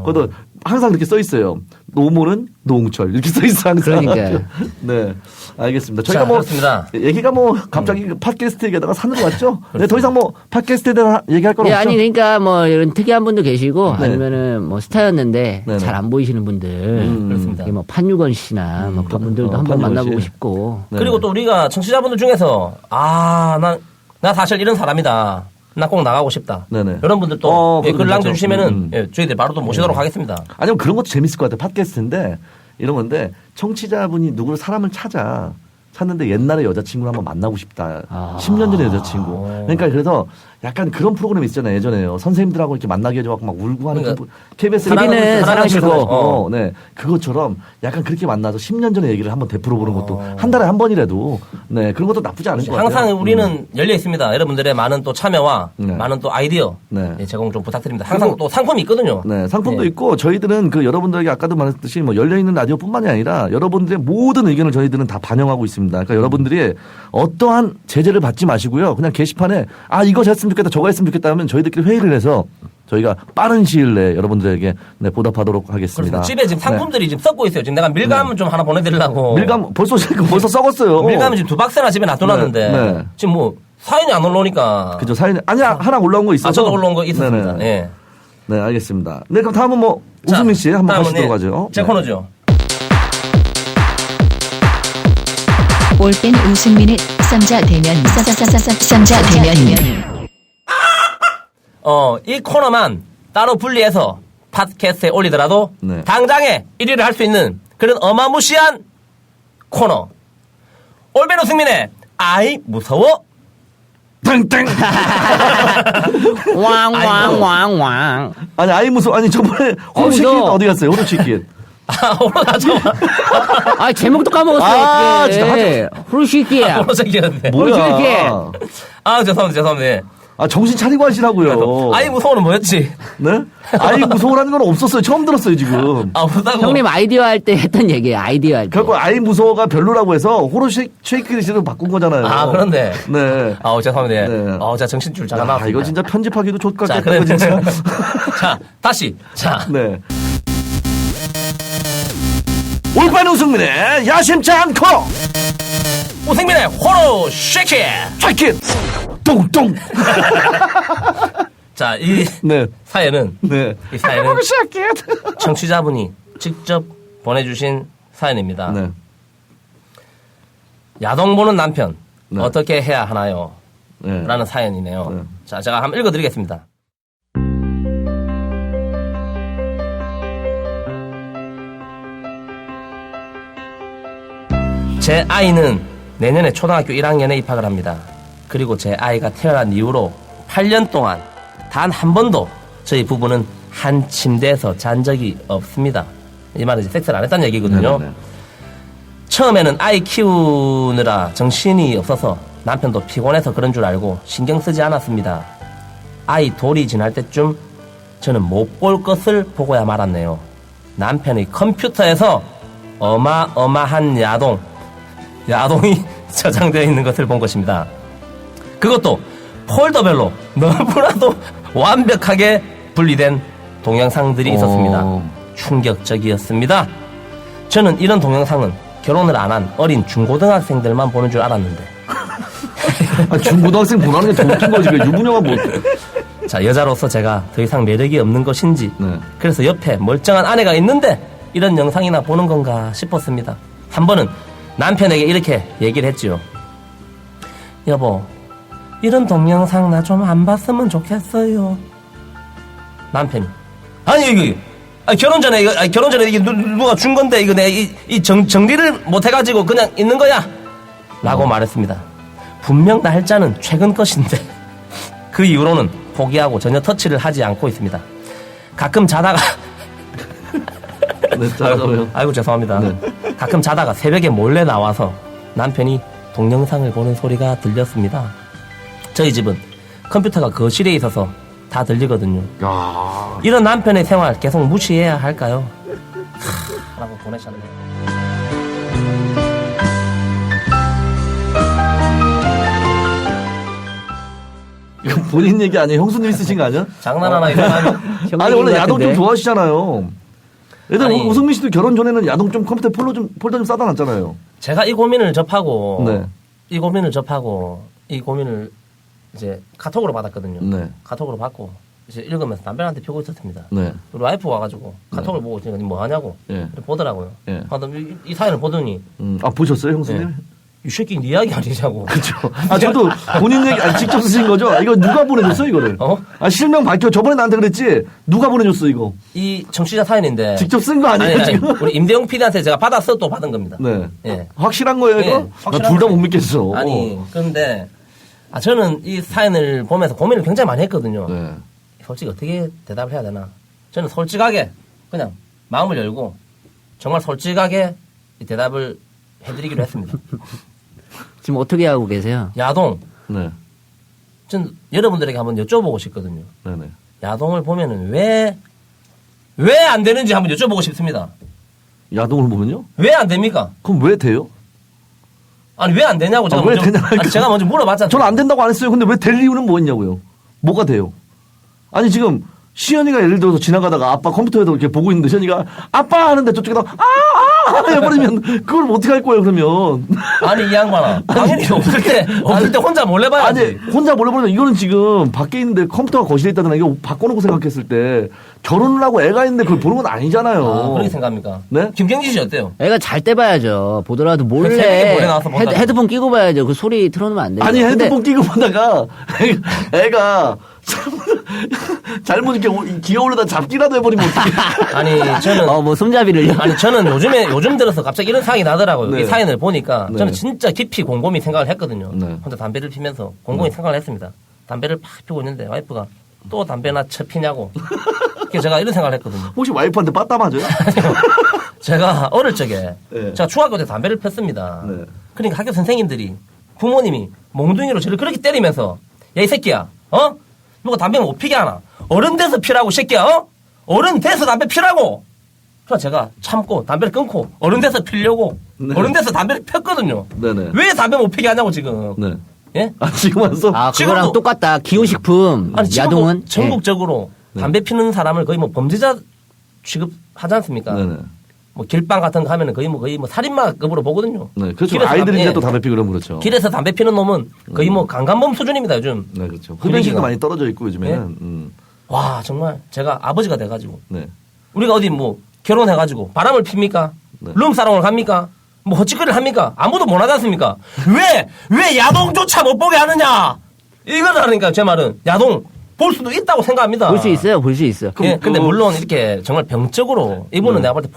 그것도 항상 그렇게 써 있어요. 노모는 노홍철. 이렇게 써 있어, 항상. 그러니까요. 네. 알겠습니다. 자, 저희가 뭐 그렇습니다. 얘기가 뭐 갑자기 팟캐스트 얘기하다가 산으로 왔죠? 네, 더 이상 뭐 팟캐스트에 대한 얘기할 건 예, 없죠? 아니 그러니까 뭐 이런 특이한 분도 계시고 네. 아니면은 뭐 스타였는데 네네. 잘 안 보이시는 분들 그렇습니다. 뭐 판유건 씨나 뭐 그런 분들도 한번 판유건 만나보고 씨. 싶고. 네. 그리고 또 우리가 청취자분들 중에서 나 사실 이런 사람이다. 나 꼭 나가고 싶다. 네네. 이런 분들도 글 그거 괜찮죠. 남겨주시면은 저희들이 바로 또 모시도록 하겠습니다. 아니면 그런 것도 재밌을 것 같아요. 팟캐스트인데 이런 건데 청취자분이 누구를 사람을 찾는데 옛날에 여자친구를 한번 만나고 싶다. 10년 전에 여자친구. 그러니까 그래서 약간 그런 프로그램 있잖아요. 예전에요. 선생님들하고 이렇게 만나게 해줘갖고 막 울고 하는 그러니까 KBS 사랑은 사랑이고. 네. 그것처럼 약간 그렇게 만나서 10년 전에 얘기를 한번 되풀어 보는 것도 한 달에 한 번이라도 네. 그런 것도 나쁘지 않은 것 같아요. 항상 우리는 열려 있습니다. 여러분들의 많은 또 참여와 네. 많은 또 아이디어 네. 제공 좀 부탁드립니다. 항상 또 상품이 있거든요. 네, 상품도 네. 있고 저희들은 그 여러분들에게 아까도 말했듯이 뭐 열려있는 라디오뿐만이 아니라 여러분들의 모든 의견을 저희들은 다 반영하고 있습니다. 그러니까 여러분들이 어떠한 제재를 받지 마시고요. 그냥 게시판에 이거 했으면 좋겠다 저거 했으면 좋겠다 하면 저희들끼리 회의를 해서 저희가 빠른 시일 내에 여러분들에게 네, 보답하도록 하겠습니다. 그렇습니다. 집에 지금 상품들이 지금 썩고 있어요. 지금 내가 밀감 좀 하나 보내드리려고. 밀감 벌써 썩었어요. 밀감은 지금 2박스나 집에 놔둬놨는데 네, 네. 지금 뭐 사연이 안 올라오니까. 그죠. 사연이 아니야 하나 올라온 거 있어서. 저도 올라온 거 있었습니다. 네네. 예. 네, 알겠습니다. 네, 그럼 다음은 뭐 자, 우수민 씨 한번 다음은 가시도록 예, 하죠. 제 네. 코너죠. 올 땐 우승민의 쌈자 대면 쌈자 대면 이 코너만 따로 분리해서 팟캐스트에 올리더라도 네. 당장에 1위를 할 수 있는 그런 어마무시한 코너. 올베 우승민의 아이 무서워. 땡땡. 왕왕왕왕. 아니 아이 무서워. 아니 저번에 호루치킨 무서워. 어디 갔어요? 호루치킨. 올라가죠. 아 제목도 까먹었어요. 아, 어떡해. 진짜 후루시키야. 올라가기였네. 뭐야? 죄송합니다. 아 정신 차리고 하시라고요. 아이 무서워는 뭐였지? 네? 아이 무서워라는 건 없었어요. 처음 들었어요 지금. 무다고. 형님 아이디어 할 때 했던 얘기예요. 아이디어 할 때. 결국 아이 무서워가 별로라고 해서 호루쉐이크리시로 바꾼 거잖아요. 그런데. 네. 죄송합니다. 네. 제가 정신줄 잠깐 야, 나왔습니다. 이거 진짜 편집하기도 자, 족같겠다 그래. 진짜. 자, 다시. 자. 네. 올바른 우승민의 야심치 않고 우승민의 호로 쉐키. 샤킷 똥똥. 자, 이 네. 사연은 네. 이 사연은 샤킷. 청취자분이 직접 보내주신 사연입니다. 네. 야동 보는 남편 네. 어떻게 해야 하나요? 네. 라는 사연이네요. 네. 자, 제가 한번 읽어드리겠습니다. 제 아이는 내년에 초등학교 1학년에 입학을 합니다. 그리고 제 아이가 태어난 이후로 8년 동안 단 한 번도 저희 부부는 한 침대에서 잔 적이 없습니다. 이 말은 이제 섹스를 안 했다는 얘기거든요. 네네. 처음에는 아이 키우느라 정신이 없어서 남편도 피곤해서 그런 줄 알고 신경 쓰지 않았습니다. 아이 돌이 지날 때쯤 저는 못 볼 것을 보고야 말았네요. 남편의 컴퓨터에서 어마어마한 야동이 저장되어 있는 것을 본 것입니다. 그것도 폴더별로 너무나도 완벽하게 분리된 동영상들이 있었습니다. 충격적이었습니다. 저는 이런 동영상은 결혼을 안 한 어린 중고등학생들만 보는 줄 알았는데. 중고등학생 보라는 게 더 웃긴 거지. 유부녀가 뭐. 자, 여자로서 제가 더 이상 매력이 없는 것인지, 네. 그래서 옆에 멀쩡한 아내가 있는데 이런 영상이나 보는 건가 싶었습니다. 한 번은 남편에게 이렇게 얘기를 했지요. 여보, 이런 동영상 나 좀 안 봤으면 좋겠어요. 남편이, 결혼 전에 이게 누가 준 건데 이거 내가 정리를 못 해가지고 그냥 있는 거야 라고 말했습니다. 분명 날짜는 최근 것인데 그 이후로는 포기하고 전혀 터치를 하지 않고 있습니다. 가끔 자다가 네, 짜증나요. 아이고 죄송합니다. 네. 가끔 자다가 새벽에 몰래 나와서 남편이 동영상을 보는 소리가 들렸습니다. 저희 집은 컴퓨터가 거실에 있어서 다 들리거든요. 야. 이런 남편의 생활 계속 무시해야 할까요? 라고 보내셨네요. 이거 본인 얘기 아니에요? 형수님이 쓰신 거 아니야? 장난하나 이거 아니, 원래 야동 좀 좋아하시잖아요. 예전에 아니. 우성민 씨도 결혼 전에는 야동 좀 컴퓨터에 폴더 좀 싸다 놨잖아요. 제가 이 고민을 접하고 네. 이 고민을 이제 카톡으로 받았거든요. 네. 카톡으로 받고 이제 읽으면서 담배한테 피우고 있었습니다. 네. 우리 와이프 와가지고 카톡을 보고 있으니까 뭐 하냐고 예. 보더라고요. 예. 이 사연을 보더니 아, 보셨어요, 형수님? 네. 이 새끼 네 이야기 아니냐고. 그렇죠. 아, 저도 본인 얘기 직접 쓰신 거죠? 이거 누가 보내줬어, 이거를? 아, 실명 밝혀. 저번에 나한테 그랬지? 누가 보내줬어, 이거? 이 청취자 사연인데 직접 쓴 거 아니에요, 아니, 지금? 우리 임대용 PD한테 제가 받아서 또 받은 겁니다. 네. 예. 확실한 거예요, 이거? 네, 나 둘 다 못 믿겠어. 아니 그런데 저는 이 사연을 보면서 고민을 굉장히 많이 했거든요. 네. 솔직히 어떻게 대답을 해야 되나? 저는 솔직하게 그냥 마음을 열고 정말 솔직하게 이 대답을 해드리기로 했습니다. 지금 어떻게 하고 계세요? 야동. 네. 전 여러분들에게 한번 여쭤보고 싶거든요. 네네. 야동을 보면은 왜 안 되는지 한번 여쭤보고 싶습니다. 야동을 보면요? 왜 안 됩니까? 그럼 왜 돼요? 아니 왜 안 되냐고 제가 왜 먼저 되냐니까. 제가 먼저 물어봤잖아요. 저는 안 된다고 안 했어요. 근데 왜 될 이유는 뭐였냐고요? 뭐가 돼요? 아니, 지금 시연이가 예를 들어서 지나가다가 아빠 컴퓨터에도 이렇게 보고 있는데 시연이가 아빠 하는데 저쪽에다 해버리면 그걸 어떻게 할 거예요, 그러면? 아니 이 양반아 당연히 없을 때 혼자 몰래 봐야지. 아니, 혼자 몰래 보면 이거는 지금 밖에 있는데 컴퓨터가 거실에 있다거나 이거 바꿔놓고 생각했을 때 결혼을 하고 애가 있는데 그걸 보는 건 아니잖아요. 그렇게 생각합니까? 네? 김경진 씨 어때요? 애가 잘 때 봐야죠. 보더라도 새벽에 몰래 나와서 본다고. 헤드폰 끼고 봐야죠. 그 소리 틀어놓으면 안 돼요. 아니, 근데 핸드폰 끼고 보다가 애가 잘못 이렇게 기어오르다 잡기라도 해버리면 어떡해. 아니 저는 뭐 손잡이를요? 아니 저는 요즘 들어서 갑자기 이런 상황이 나더라고요. 네. 이 사연을 보니까 네. 저는 진짜 깊이 곰곰이 생각을 했거든요. 네. 혼자 담배를 피면서 곰곰이 생각을 했습니다. 담배를 팍 피우고 있는데 와이프가 또 담배나 피냐고. 그래서 제가 이런 생각을 했거든요. 혹시 와이프한테 빠따 맞아요? 제가 어릴 적에 네. 제가 중학교 때 담배를 폈습니다. 네. 그러니까 학교 선생님들이 부모님이 몽둥이로 저를 그렇게 때리면서 야 이 새끼야 누가 담배 못 피게 하나 어른 돼서 피라고 이 새끼야 어른 돼서 담배 피라고. 그래서 제가 참고 담배를 끊고 어른 돼서 피려고 네. 어른 돼서 담배를 폈거든요. 네네. 왜 담배 못 피게 하냐고 지금. 네. 예? 아, 지금 와서? 아, 그거랑 지금도- 똑같다. 기호식품. 아니 지금 야동은. 뭐 전국적으로 담배 피는 사람을 거의 뭐 범죄자 취급하지 않습니까? 네네. 뭐 길빵 같은 거 하면은 거의 뭐 살인마급으로 보거든요. 네. 그렇죠. 길에서 아이들이 담배- 이제 또 담배 피고 그러면 그렇죠. 길에서 담배 피는 놈은 거의 뭐 강간범 수준입니다 요즘. 네, 그렇죠. 흡연실도 분위기가. 많이 떨어져 있고 요즘에는. 예? 와 정말 제가 아버지가 돼가지고 네. 우리가 어디 뭐 결혼해가지고 바람을 핍니까? 네. 룸사롱을 갑니까? 뭐 헛짓거리를 합니까? 아무도 못 하지 않습니까? 왜 야동조차 못 보게 하느냐? 이거라니까 제 말은 야동 볼 수도 있다고 생각합니다. 볼 수 있어요. 볼 수 있어요. 예, 근데 물론 이렇게 정말 병적으로 이분은 내가 볼 때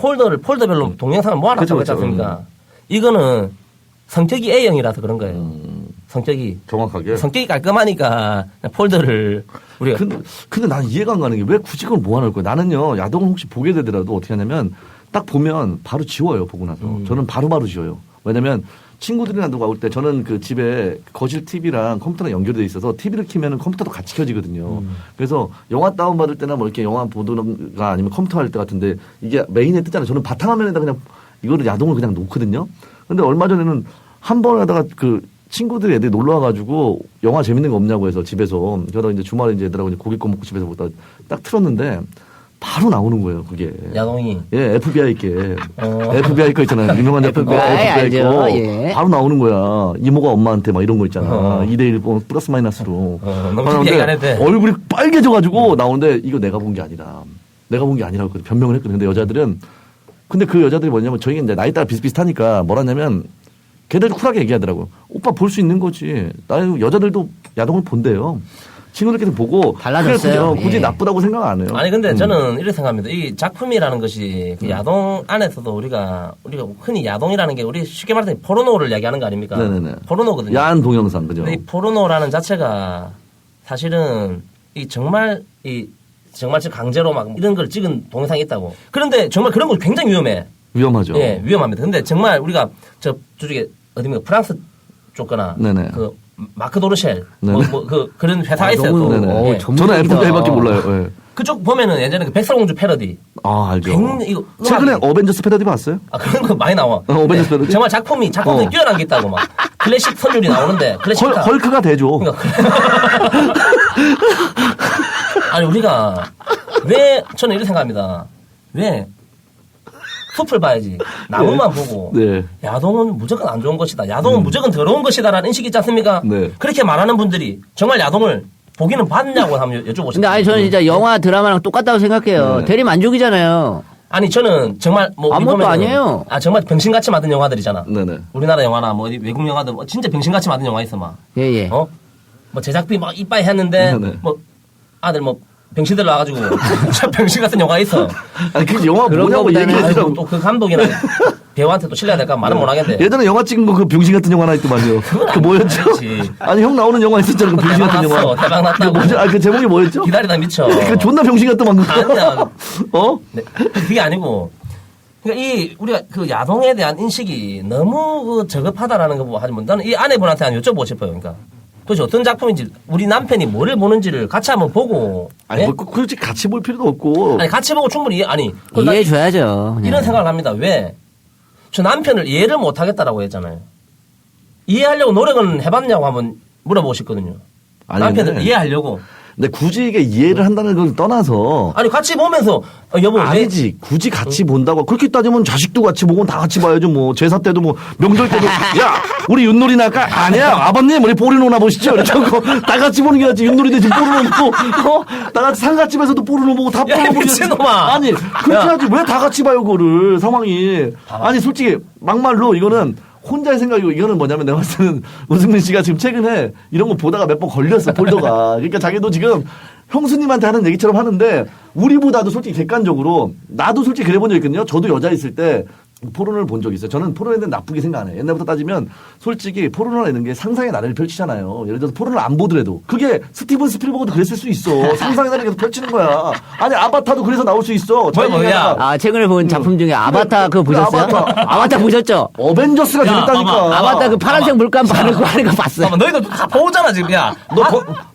폴더별로 동영상을 모아놨다고 그쵸, 했지 그쵸. 않습니까? 이거는 성격이 A형이라서 그런 거예요. 정확하게. 성격이 깔끔하니까 폴더를 우리가 근데 나는 이해가 안 가는 게 왜 굳이 그걸 모아놓을 거야. 나는요, 야동을 혹시 보게 되더라도 어떻게 하냐면 딱 보면 바로 지워요, 보고 나서. 저는 바로바로 지워요. 왜냐면 친구들이랑 누가 올 때 저는 그 집에 거실 TV랑 컴퓨터랑 연결돼 있어서 TV를 켜면은 컴퓨터도 같이 켜지거든요. 그래서 영화 다운받을 때나 뭐 이렇게 영화 보든가 아니면 컴퓨터 할 때 같은데 이게 메인에 뜨잖아요. 저는 바탕화면에다 그냥 이거를 야동을 그냥 놓거든요. 근데 얼마 전에는 한 번 하다가 그 친구들이 애들이 놀러 와가지고 영화 재밌는 거 없냐고 해서 집에서 그러다 이제 주말에 이제 애들하고 이제 고기 꺼먹고 집에서 보다 딱 틀었는데 바로 나오는 거예요, 그게. 야동이. 예, FBI 게. FBI 거 있잖아요. 유명한 FBI 알죠. 거. 예. 바로 나오는 거야. 이모가 엄마한테 막 이런 거 있잖아. 2대1 플러스 마이너스로. 너무 특이하게 안 해도 돼. 얼굴이 빨개져가지고 나오는데 이거 내가 본 게 아니라. 내가 본 게 아니라고 변명을 했거든. 근데 여자들은 근데 그 여자들이 뭐냐면 저희가 이제 나이 따라 비슷비슷하니까 뭐라냐면 걔들도 쿨하게 얘기하더라고요. 오빠 볼 수 있는 거지. 나 여자들도 야동을 본대요. 친구들끼리 보고 달라졌어요. 굳이 예. 나쁘다고 생각 안 해요. 아니 근데 저는 이렇게 생각합니다. 이 작품이라는 것이 그 야동 안에서도 우리가 흔히 야동이라는 게 우리 쉽게 말해서 포르노를 이야기하는 거 아닙니까? 네네네. 포르노거든요. 야한 동영상 그죠? 근데 이 포르노라는 자체가 사실은 정말 강제로 막 이런 걸 찍은 동영상이 있다고. 그런데 정말 그런 거 굉장히 위험해. 위험하죠. 예, 위험합니다. 근데 정말 우리가 저쪽에 어디면 프랑스 쪽거나 네네. 그 마크 도르셸 네네. 그런 회사가 있어요. 너무, 또. 네네. 예. 저는 FBI밖에 몰라요. 예. 그쪽 보면은 예전에 그 백설공주 패러디. 아 알죠. 이거 최근에 음악이- 어벤져스 패러디 봤어요? 아 그런 거 많이 나와. 어벤져스 패러디? 정말 작품이 뛰어난 게 있다고 막 클래식 선율이 나오는데 클래식 헐크가 되죠. 그러니까 아니 우리가 왜 저는 이렇게 생각합니다. 왜 숲을 봐야지 나무만 보고 네. 야동은 무조건 안 좋은 것이다. 야동은 무조건 더러운 것이다라는 인식이 있지 않습니까? 네. 그렇게 말하는 분들이 정말 야동을 보기는 봤냐고 한번 여쭤보시죠. 근데 아니 저는 진짜 영화 드라마랑 똑같다고 생각해요. 네. 대리 만족이잖아요. 아니 저는 정말 뭐 아무것도 보면은 아니에요. 아 정말 병신같이 만든 영화들이잖아. 네네. 우리나라 영화나 뭐 어디 외국 영화들 뭐 진짜 병신같이 만든 영화 있어 막. 예예. 뭐 제작비 막 이빠이 했는데 네네. 뭐 아들 뭐 병신들 나와가지고 진짜 병신 같은 영화 있어. 아니 그 영화 그런 뭐냐고 거보다는 얘기해주라고. 또 그 감독이나 배우한테 또 신뢰해야 될까 말은 못하겠는데. 예전에 영화 찍은 거 그 병신 같은 영화 하나 있더만요. 그 뭐였죠? 아니지. 아니 형 나오는 영화 있었잖아. 그 병신 같은 대박 영화. 났어. 대박 났다고. 그 뭐죠? 그 제목이 뭐였죠? 기다리다 미쳐. 그 존나 병신 같더만 그거. 아니야. 어? 네, 그게 아니고. 그러니까 우리가 그 야동에 대한 인식이 너무 그 저급하다라는 거 보고 하지만 나는 이 아내분한테 한 여쭤보고 싶어요. 그러니까. 도대체 어떤 작품인지 우리 남편이 뭐를 보는지를 같이 한번 보고. 아니 예? 뭐 굳이 같이 볼 필요도 없고. 아니 같이 보고 충분히 그걸 나 이해해줘야죠. 그냥. 이런 생각을 합니다. 왜? 저 남편을 이해를 못 하겠다라고 했잖아요. 이해하려고 노력은 해봤냐고 한번 물어보고 싶거든요. 아니, 남편을 근데- 이해하려고. 근데 굳이 이게 이해를 한다는 걸 떠나서 아니 같이 보면서 여보 왜 아니지. 굳이 같이 본다고. 그렇게 따지면 자식도 같이 보고 다 같이 봐야죠. 뭐 제사 때도 뭐 명절 때도 야 우리 윷놀이 나까 아니야 아버님 우리 포르노나 보시죠. 이렇게 하고 다 같이 보는 게 낫지. 윷놀이 대신 포르노 보고 다 같이 상가집에서도 포르노 보고 다 야, 포르노 보고 미친놈아. 아니 그렇게 야. 하지 왜 다 같이 봐요 그거를 상황이. 아니 솔직히 막말로 이거는 혼자의 생각이고 이거는 뭐냐면 내가 봤을 때는 우승민 씨가 지금 최근에 이런 거 보다가 몇 번 걸렸어 폴더가. 그러니까 자기도 지금 형수님한테 하는 얘기처럼 하는데 우리보다도 솔직히 객관적으로 나도 솔직히 그래 본 적 있거든요. 저도 여자 있을 때 포르노를 본 적이 있어요. 저는 포르노에 대해 나쁘게 생각 안 해요. 옛날부터 따지면 솔직히 포르노라는 게 상상의 나래를 펼치잖아요. 예를 들어서 포르노를 안 보더라도 그게 스티븐 스필버그도 그랬을 수 있어. 상상의 나래를 계속 펼치는 거야. 아니 아바타도 그래서 나올 수 있어. 뭐야? 아 최근에 본 작품 중에 아바타 그거 보셨어요? 아바타 보셨죠? 어벤져스가 야, 재밌다니까. 봐봐. 아바타 그 파란색 봐봐. 물감 바르고 하는 거 봤어요. 잠깐만, 너희들 다 보잖아 지금 야.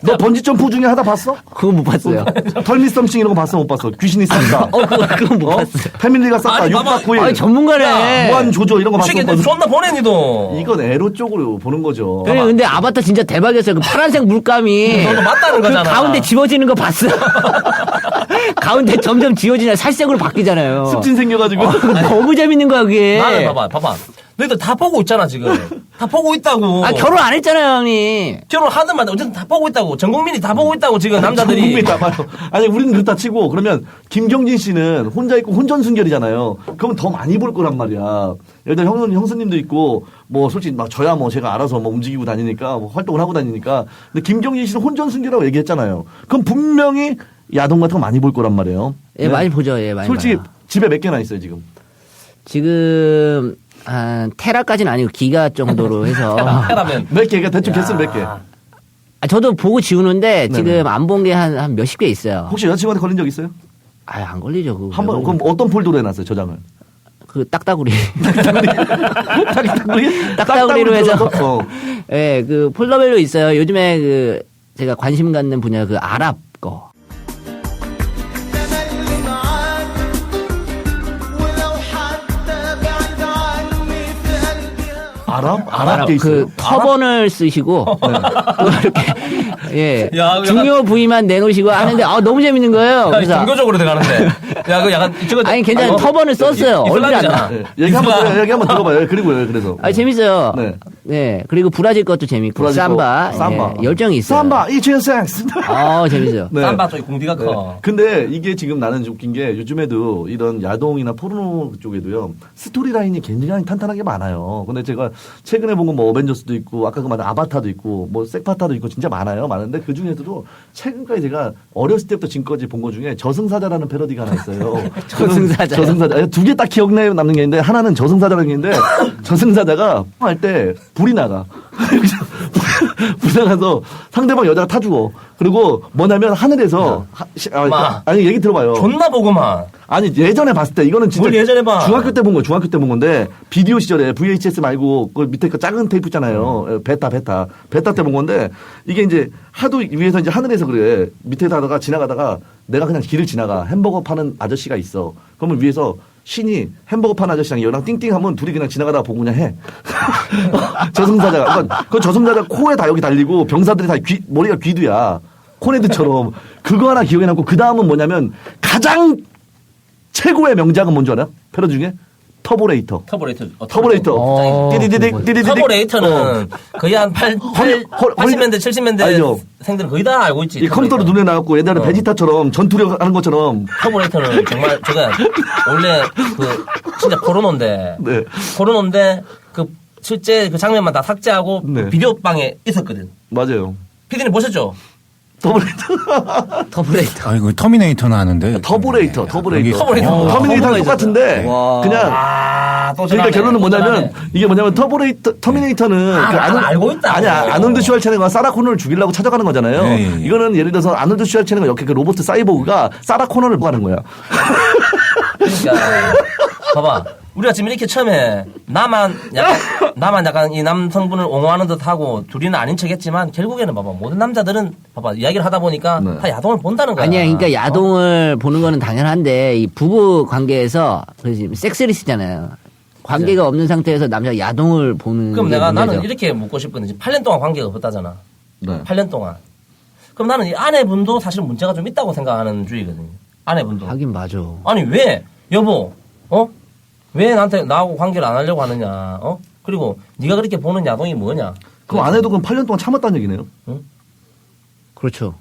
너 번지 점프 중에 하다 봤어? 그거 못 봤어요. 털미 썸씽 이런 거 봤어 못 봤어? 귀신이 쌌다. 그건 못 봤어요. 패밀리가 쌌다. 아니, 6박 봐봐. 9일. 아니 전문가네. 야, 무한 조조 이런 거 봤어. 새끼 못 봤어? 존나 보내 니도. 이건 에로 쪽으로 보는 거죠. 그래 근데 아바타 진짜 대박이었어요. 그 파란색 물감이 너도 맞다는 그 거잖아. 가운데 지워지는 거 봤어. 가운데 점점 지워지냐 살색으로 바뀌잖아요. 습진 생겨가지고. 너무 재밌는 거야 그게. 나는 봐봐. 너희들 다 보고 있잖아 지금. 다 보고 있다고. 아 결혼 안 했잖아요 형님. 결혼하든 말든 어쨌든 다 보고 있다고. 전 국민이 다 보고 있다고 지금 남자들이. 국민이 다 봐요. 아니 우리는 그렇다 치고 그러면 김경진 씨는 혼자 있고 혼전순결이잖아요. 그러면 더 많이 볼 거란 말이야. 예를 들어 형수님도 있고 뭐 솔직히 막 저야 뭐 제가 알아서 뭐 움직이고 다니니까 뭐 활동을 하고 다니니까. 근데 김경진 씨는 혼전순결이라고 얘기했잖아요. 그럼 분명히 야동 같은 거 많이 볼 거란 말이에요. 예 많이 보죠. 예 많이. 솔직히 봐요. 집에 몇 개나 있어요 지금. 지금 한 테라까지는 아니고 기가 정도로 해서. 테라면. 몇 개가 대충 개수는 몇 개? 아, 저도 보고 지우는데 지금 안 본 게 한 몇십 개 있어요. 혹시 여자친구한테 걸린 적 있어요? 아, 안 걸리죠. 그거. 한번 그럼 어떤 폴더로 해놨어요 저장을? 그 딱따구리. 딱따구리? 딱따구리로 해서. 어. 예, 그 폴더별로 있어요. 요즘에 그 제가 관심 갖는 분야 그 아랍 거. 아랍 게 있어요. 그 터번을 쓰시고 또 이렇게 예 야, 중요 부위만 내놓으시고 하는데 아 너무 재밌는 거예요. 아니, 그래서 종교적으로 들어가는데. 야, 그 약간 저거 아니 괜찮아요. 터번을 썼어요. 얼굴이 안 나. 네. 얘기 한번 들어봐요. 그리고요. 그래서. 아 재밌어요. 네. 네. 그리고 브라질 것도 재밌고 브라질 거, 삼바, 삼바. 예, 열정이 있어요. 삼바 이치센스. 재밌어요. 네. 삼바 쪽이 공디가 커. 근데 이게 지금 나는 웃긴 게 요즘에도 이런 야동이나 포르노 쪽에도요 스토리 라인이 굉장히 탄탄한 게 많아요. 근데 제가 최근에 본 건 뭐 어벤져스도 있고 아까 그 말한 아바타도 있고 뭐 색파타도 있고 진짜 많아요. 많은데 그 중에서도 최근까지 제가 어렸을 때부터 지금까지 본 것 중에 저승사자라는 패러디가 하나 있어요. 저승사자요? 저승사자. 두 개 딱 기억나요 남는 게 있는데 하나는 저승사자라는 게 있는데 저승사자가 할 때 불이 나가. 불이 나가서 상대방 여자가 타 죽어. 그리고 뭐냐면 하늘에서 아니 얘기 들어봐요. 존나 보고만. 아니 예전에 봤을 때 이거는 진짜 뭘 예전에 봐. 중학교 때 본 거 중학교 때 본 건데 비디오 시절에 VHS 말고 그 밑에 그 작은 테이프 있잖아요. 베타 때 본 건데 이게 이제 하도 위에서 이제 하늘에서 그래 밑에서 하다가 지나가다가 내가 그냥 길을 지나가 햄버거 파는 아저씨가 있어. 그러면 위에서 신이 햄버거 파는 아저씨랑 얘랑 띵띵하면 둘이 그냥 지나가다가 보고 그냥 해. 저승사자가 그러니까 그 저승사자 코에 다 여기 달리고 병사들이 다 머리가 귀두야. 코네드처럼 그거 하나 기억에 남고 그 다음은 뭐냐면 가장 최고의 명작은 뭔지 알아요? 패러디 중에? 터보레이터. 띠디디딕, 띠디디딕. 터보레이터는 거의 한 80년대, 70년대 알죠? 생들은 거의 다 알고 있지. 이 컴퓨터로 눈에 나왔고 옛날에 베지타처럼 전투력 하는 것처럼. 터보레이터는 정말 제가 원래 그 진짜 포르노인데 네. 포르노인데 그 실제 그 장면만 다 삭제하고 네. 비디오 방에 있었거든. 맞아요. 피디님 보셨죠? 터브레이터. 아이고 터미네이터는 아는데. 터보레이터. 터보레이터. 터미네이터랑 똑같은데 그냥 또 그러니까 결론은 뭐냐면 이게 뭐냐면 터미네이터는 그 알고 있다. 아니 아놀드 슈왈체네거가 사라 코너를 죽이려고 찾아가는 거잖아요. 네. 이거는 예를 들어서 아놀드 슈왈체네거 역행 그 로버트 사이보그가 사라 코너를 가는 거야. 그러니까 봐봐. 우리가 지금 이렇게 처음에 나만 약간 이 남성분을 옹호하는 듯하고 둘이는 아닌 척했지만 결국에는 봐봐 모든 남자들은 봐봐 이야기를 하다 보니까 네. 다 야동을 본다는 거야. 아니야, 그러니까 야동을 보는 거는 당연한데 이 부부 관계에서 지금 섹스리스잖아요. 관계가 없는 상태에서 남자가 야동을 보는. 그럼 게 내가 문제죠. 나는 이렇게 묻고 싶거든. 8년 동안 관계가 없었다잖아. 네. 8년 동안. 그럼 나는 이 아내분도 사실 문제가 좀 있다고 생각하는 주의거든요. 아내분도. 하긴 맞아. 아니 왜 여보 왜 나하고 관계를 안 하려고 하느냐 그리고 네가 그렇게 보는 야동이 뭐냐. 그럼 아내도 그럼 8년 동안 참았다는 얘기네요. 그렇죠.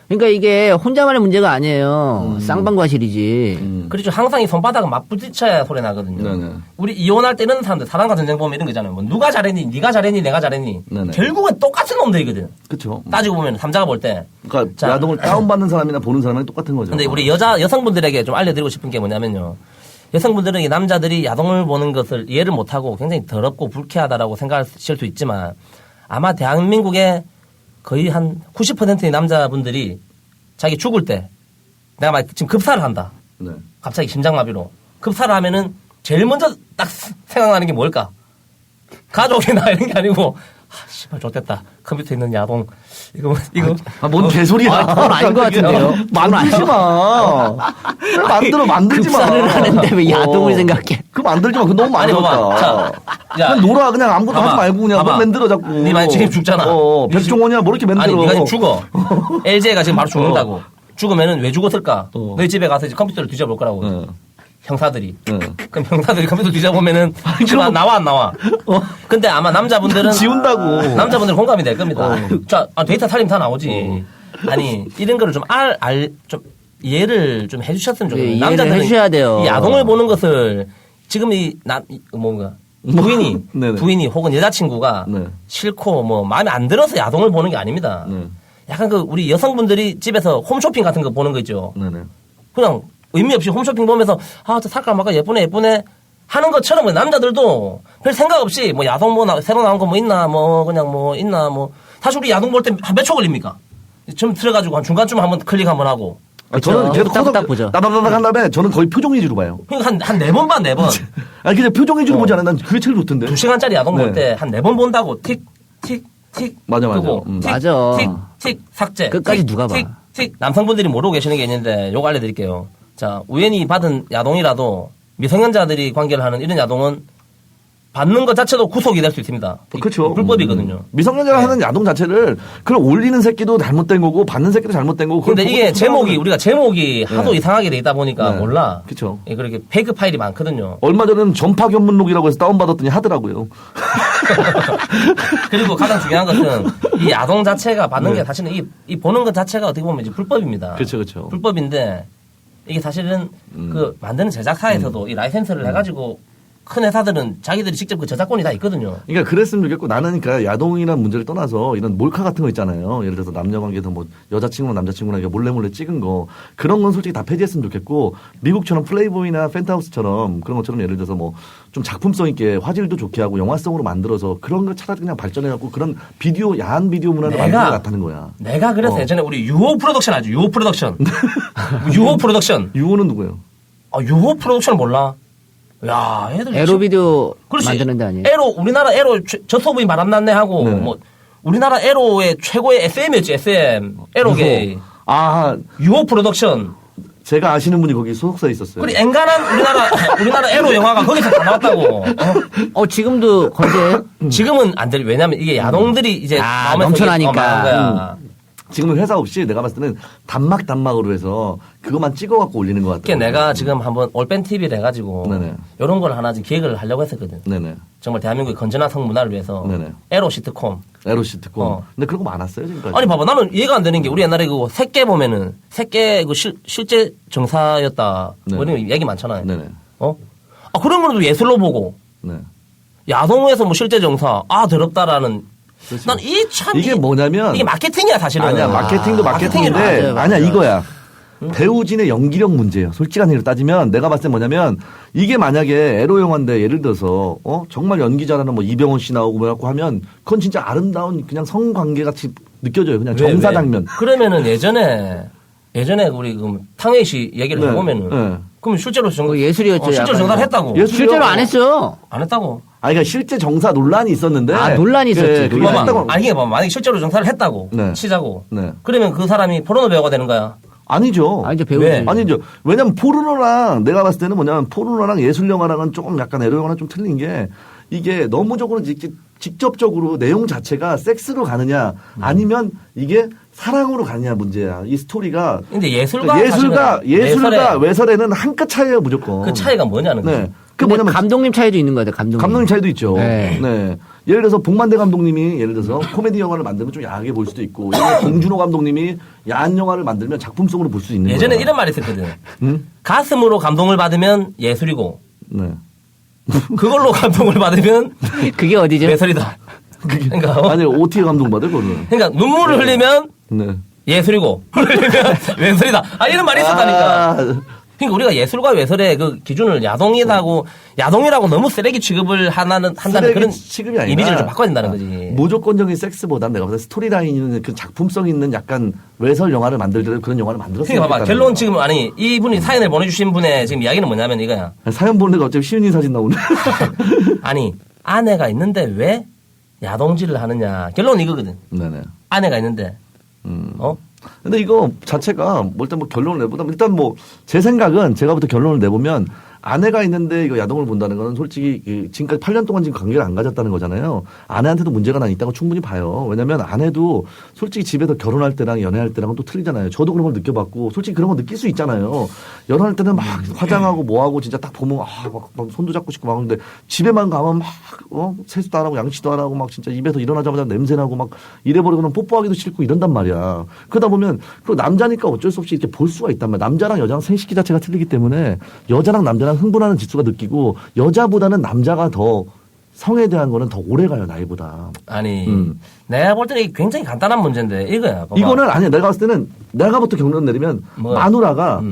그러니까 이게 혼자만의 문제가 아니에요. 쌍방과실이지. 그렇죠. 항상 이 손바닥은 맞부딪혀야 소리 나거든요. 네네. 우리 이혼할 때 이런 사람들 사랑과 전쟁 보면 이런 거 있잖아요. 뭐 누가 잘했니, 네가 잘했니, 내가 잘했니. 네네. 결국은 똑같은 놈들이거든. 그렇죠. 따지고 보면 남자가 볼 때. 그러니까 자. 야동을 다운받는 사람이나 보는 사람이 똑같은 거죠. 근데 우리 여성분들에게 좀 알려드리고 싶은 게 뭐냐면요. 여성분들은 남자들이 야동을 보는 것을 이해를 못하고 굉장히 더럽고 불쾌하다라고 생각하실 수 있지만 아마 대한민국의 거의 한 90%의 남자분들이 자기 죽을 때 내가 막 지금 급사를 한다. 네. 갑자기 심장마비로 급사를 하면은 제일 먼저 딱 생각나는 게 뭘까? 가족이나 이런 게 아니고 씨발 좋됐다. 컴퓨터에 있는 야동 이거 뭔 개소리야. 그건 아닌 것 같은데요. 만들지 마. 만들지 마. 급사를 하는데 왜 야동을 생각해? 그 만들지 마. 그거 너무 아니, 많이 봐봐. 었다 자, 그냥 놀아. 그냥 아무것도 봐봐. 하지 말고 그냥 봐봐. 뭘 만들어 자꾸. 네 만약 지금 죽잖아. 백종원이야 뭐 이렇게 만들어. 아니 네가 지금 죽어. LG가 지금 바로 죽는다고. 죽으면은 왜 죽었을까? 너희 집에 가서 이제 컴퓨터를 뒤져볼 거라고. 형사들이. 그럼 형사들이 컴퓨터 뒤져보면은 나와 안 나와? 근데 아마 남자분들은 지운다고. 남자분들은 공감이 될 겁니다. 자, 데이터 살림 다 나오지. 아니 이런 거를 좀 좀 이해를 좀 해주셨으면 네, 좋겠어요. 이해를 남자들은 해주셔야 돼요. 이 야동을 보는 것을 지금 부인이 네네. 부인이 혹은 여자친구가 네. 싫고 뭐 마음에 안 들어서 야동을 보는 게 아닙니다. 네. 약간 그 우리 여성분들이 집에서 홈쇼핑 같은 거 보는 거 있죠. 네네. 그냥 의미 없이 홈쇼핑 보면서 저 살까 말까 예쁘네 하는 것처럼 남자들도 별 생각 없이 뭐 야동 뭐 새로 나온 거 뭐 있나 뭐 그냥 뭐 있나 뭐 사실 우리 야동 볼 때 한 몇 초 걸립니까? 좀 들어가지고 한 중간쯤 한번 클릭 한번 하고. 저는 계속 딱 보죠. 따다다닥 한 다음에 저는 거의 표정 위주로 봐요. 그러니까 한 4번 봐, 4번. 아니 그냥 표정 위주로 보지 않아요. 난 그게 제일 좋던데. 2시간짜리 야동 네. 볼 때 한 4번 본다고 틱, 틱, 틱. 맞아. 끄고, 틱, 맞아. 틱, 틱, 삭제. 끝까지 틱, 누가 봐. 틱, 틱. 남성분들이 모르고 계시는 게 있는데 요거 알려드릴게요. 자, 우연히 받은 야동이라도 미성년자들이 관계를 하는 이런 야동은 받는 것 자체도 구속이 될 수 있습니다. 그렇죠. 불법이거든요. 미성년자가 네. 하는 야동 자체를 그럼 올리는 새끼도 잘못된 거고 받는 새끼도 잘못된 거고. 근데 이게 제목이 우리가 제목이 하도 네. 이상하게 돼 있다 보니까 네. 몰라. 그쵸. 예, 그렇게 페이크 파일이 많거든요. 얼마 전에는 전파 견문록이라고 해서 다운받았더니 하더라고요. 그리고 가장 중요한 것은 이 야동 자체가 받는 네. 게 사실은 이 보는 것 자체가 어떻게 보면 이제 불법입니다. 그렇죠. 불법인데 이게 사실은 그 만드는 제작사에서도 이 라이센스를 해가지고 큰 회사들은 자기들이 직접 그 저작권이 다 있거든요. 그러니까 그랬으면 좋겠고 나는 그러니까 야동이라는 문제를 떠나서 이런 몰카 같은 거 있잖아요. 예를 들어서 남녀 관계에서 뭐 여자친구나 남자친구나 이렇게 몰래 찍은 거 그런 건 솔직히 다 폐지했으면 좋겠고 미국처럼 플레이보이나 펜트하우스처럼 그런 것처럼 예를 들어서 뭐 좀 작품성 있게 화질도 좋게 하고 영화성으로 만들어서 그런 거 차라리 그냥 발전해갖고 그런 비디오 야한 비디오 문화를 만들어 나타는 거야. 내가 그래서 예전에 우리 유호 프로덕션 알죠? 유호 프로덕션. 유호 프로덕션. 유호는 누구예요? 아, 유호 프로덕션 몰라? 야, 애들 에로 비디오 그렇지. 만드는 데 아니에요? 에로 우리나라 에로 저소부인 바람났네 하고 네. 뭐 우리나라 에로의 최고의 SM이었지 SM 에로계 아 유호 프로덕션. 제가 아시는 분이 거기 소속사에 있었어요. 그리 앵간한 우리나라 에로 영화가 거기서 다 나왔다고. 지금도 건재해요? 지금은 안 돼. 왜냐면 이게 야동들이 이제 마음에 넘쳐나니까. 망한 거야. 지금은 회사 없이 내가 봤을 때는 단막으로 해서 그것만 찍어갖고 올리는 것 같아요. 그러니까 내가 지금 한번 올밴 TV를 해가지고 네네. 이런 걸 하나 지금 기획을 하려고 했었거든. 네네. 정말 대한민국의 건전한 성문화를 위해서 네네. 에로 시트콤. 에로 시트콤. 어. 근데 그런 거 많았어요 지금까지. 아니 봐봐 나는 이해가 안 되는 게 우리 옛날에 그거 새끼 보면은 새끼 그 실제 정사였다. 네. 뭐 이런 얘기 많잖아요. 네네. 그런 거는 예술로 보고 네. 야동에서 뭐 실제 정사 더럽다라는. 그렇죠. 난 이게 뭐냐면 이게 마케팅이야 사실은. 아니야 마케팅도 마케팅인데 맞아요. 아니야 이거야. 배우진의 연기력 문제예요. 솔직한 얘기로 따지면 내가 봤을 때 뭐냐면 이게 만약에 에로 영화인데 예를 들어서 정말 연기 잘하는 뭐 이병헌 씨 나오고 뭐 갖고 하면 그건 진짜 아름다운 그냥 성관계 같이 느껴져요. 그냥 정사 장면. 그러면은 예전에 우리 그 탕웨이 씨 얘기를 네. 해보면은 네. 그럼 실제로 예술이었죠. 실제로 약간. 정사를 했다고. 예술이요. 실제로 안 했어요. 안 했다고. 아니 그러니까 실제 정사 논란이 있었는데 논란이 있었지. 그게 봐봐. 했다고. 아니 이게 봐. 만약에 실제로 정사를 했다고 네. 치자고. 네. 그러면 그 사람이 포르노 배우가 되는 거야. 아니죠. 아니죠, 배우지. 왜? 아니죠. 왜냐면 포르노랑 내가 봤을 때는 뭐냐면 포르노랑 예술 영화랑은 조금 약간 에로 영화랑 좀 틀린 게 이게 너무적으로 직접적으로 내용 자체가 섹스로 가느냐 아니면 이게 사랑으로 가느냐 문제야. 이 스토리가 근데 예술과 예술과 외설에는 한 끗 차이예요 무조건. 그 차이가 뭐냐는 거지. 네. 그 근데 뭐냐면 감독님 차이도 있는 거예요. 감독님 차이도 있죠. 네. 네. 예를 들어서 복만대 감독님이 예를 들어서 코미디 영화를 만들면 좀 야하게 볼 수도 있고 예를 들어 봉준호 감독님이 야한 영화를 만들면 작품성으로 볼 수 있는 거예요. 예전에 이런 말이 있었거든. 응? 가슴으로 감동을 받으면 예술이고 네. 그걸로 감동을 받으면 그게 어디죠? 외설이다. 그러니까, 아니 OT 감독 받을 거는. 그러니까 눈물을 흘리면 네. 예술이고 흘리면 외설이다. 이런 말이 있었다니까. 아, 그러니까 우리가 예술과 외설의 그 기준을 야동이라고 너무 쓰레기 취급을 한다는 그런 취급이 아니라 이미지를 좀 바꿔야 된다는 거지. 무조건적인 섹스보단 내가 봤을 때 스토리라인은 그 작품성 있는 약간 외설 영화를 만들더라도 그런 영화를 만들었으면 그러니까 봐봐. 좋겠다는 결론 거야. 지금 이분이 사연을 보내주신 분의 지금 이야기는 뭐냐면 이거야. 사연 보는데 갑자기 시은이 사진 나오네. 아내가 있는데 왜 야동질을 하느냐. 결론은 이거거든. 네네. 아내가 있는데 근데 이거 자체가 일단 뭐 결론을 내보다 일단 뭐 제 생각은 제가부터 결론을 내보면 아내가 있는데 이거 야동을 본다는 거는 솔직히 지금까지 8년 동안 지금 관계를 안 가졌다는 거잖아요. 아내한테도 문제가 난 있다고 충분히 봐요. 왜냐면 아내도 솔직히 집에서 결혼할 때랑 연애할 때랑은 또 틀리잖아요. 저도 그런 걸 느껴봤고 솔직히 그런 거 느낄 수 있잖아요. 연애할 때는 막 화장하고 뭐하고 진짜 딱 보면 막 손도 잡고 싶고 막 하는데 집에만 가면 막 세수도 안 하고 양치도 안 하고 막 진짜 입에서 일어나자마자 냄새나고 막 이래버리고는 뽀뽀하기도 싫고 이런단 말이야. 그러다 보면 그 남자니까 어쩔 수 없이 이렇게 볼 수가 있단 말이야. 남자랑 여자랑 생식기 자체가 틀리기 때문에 여자랑 남자랑 흥분하는 지수가 느끼고 여자보다는 남자가 더 성에 대한 거는 더 오래 가요 나이보다. 아니 내가 볼 때는 이게 굉장히 간단한 문제인데 이거야. 봐봐. 이거는 아니야. 내가 봤을 때는 내가부터 경론 내리면 뭐야? 마누라가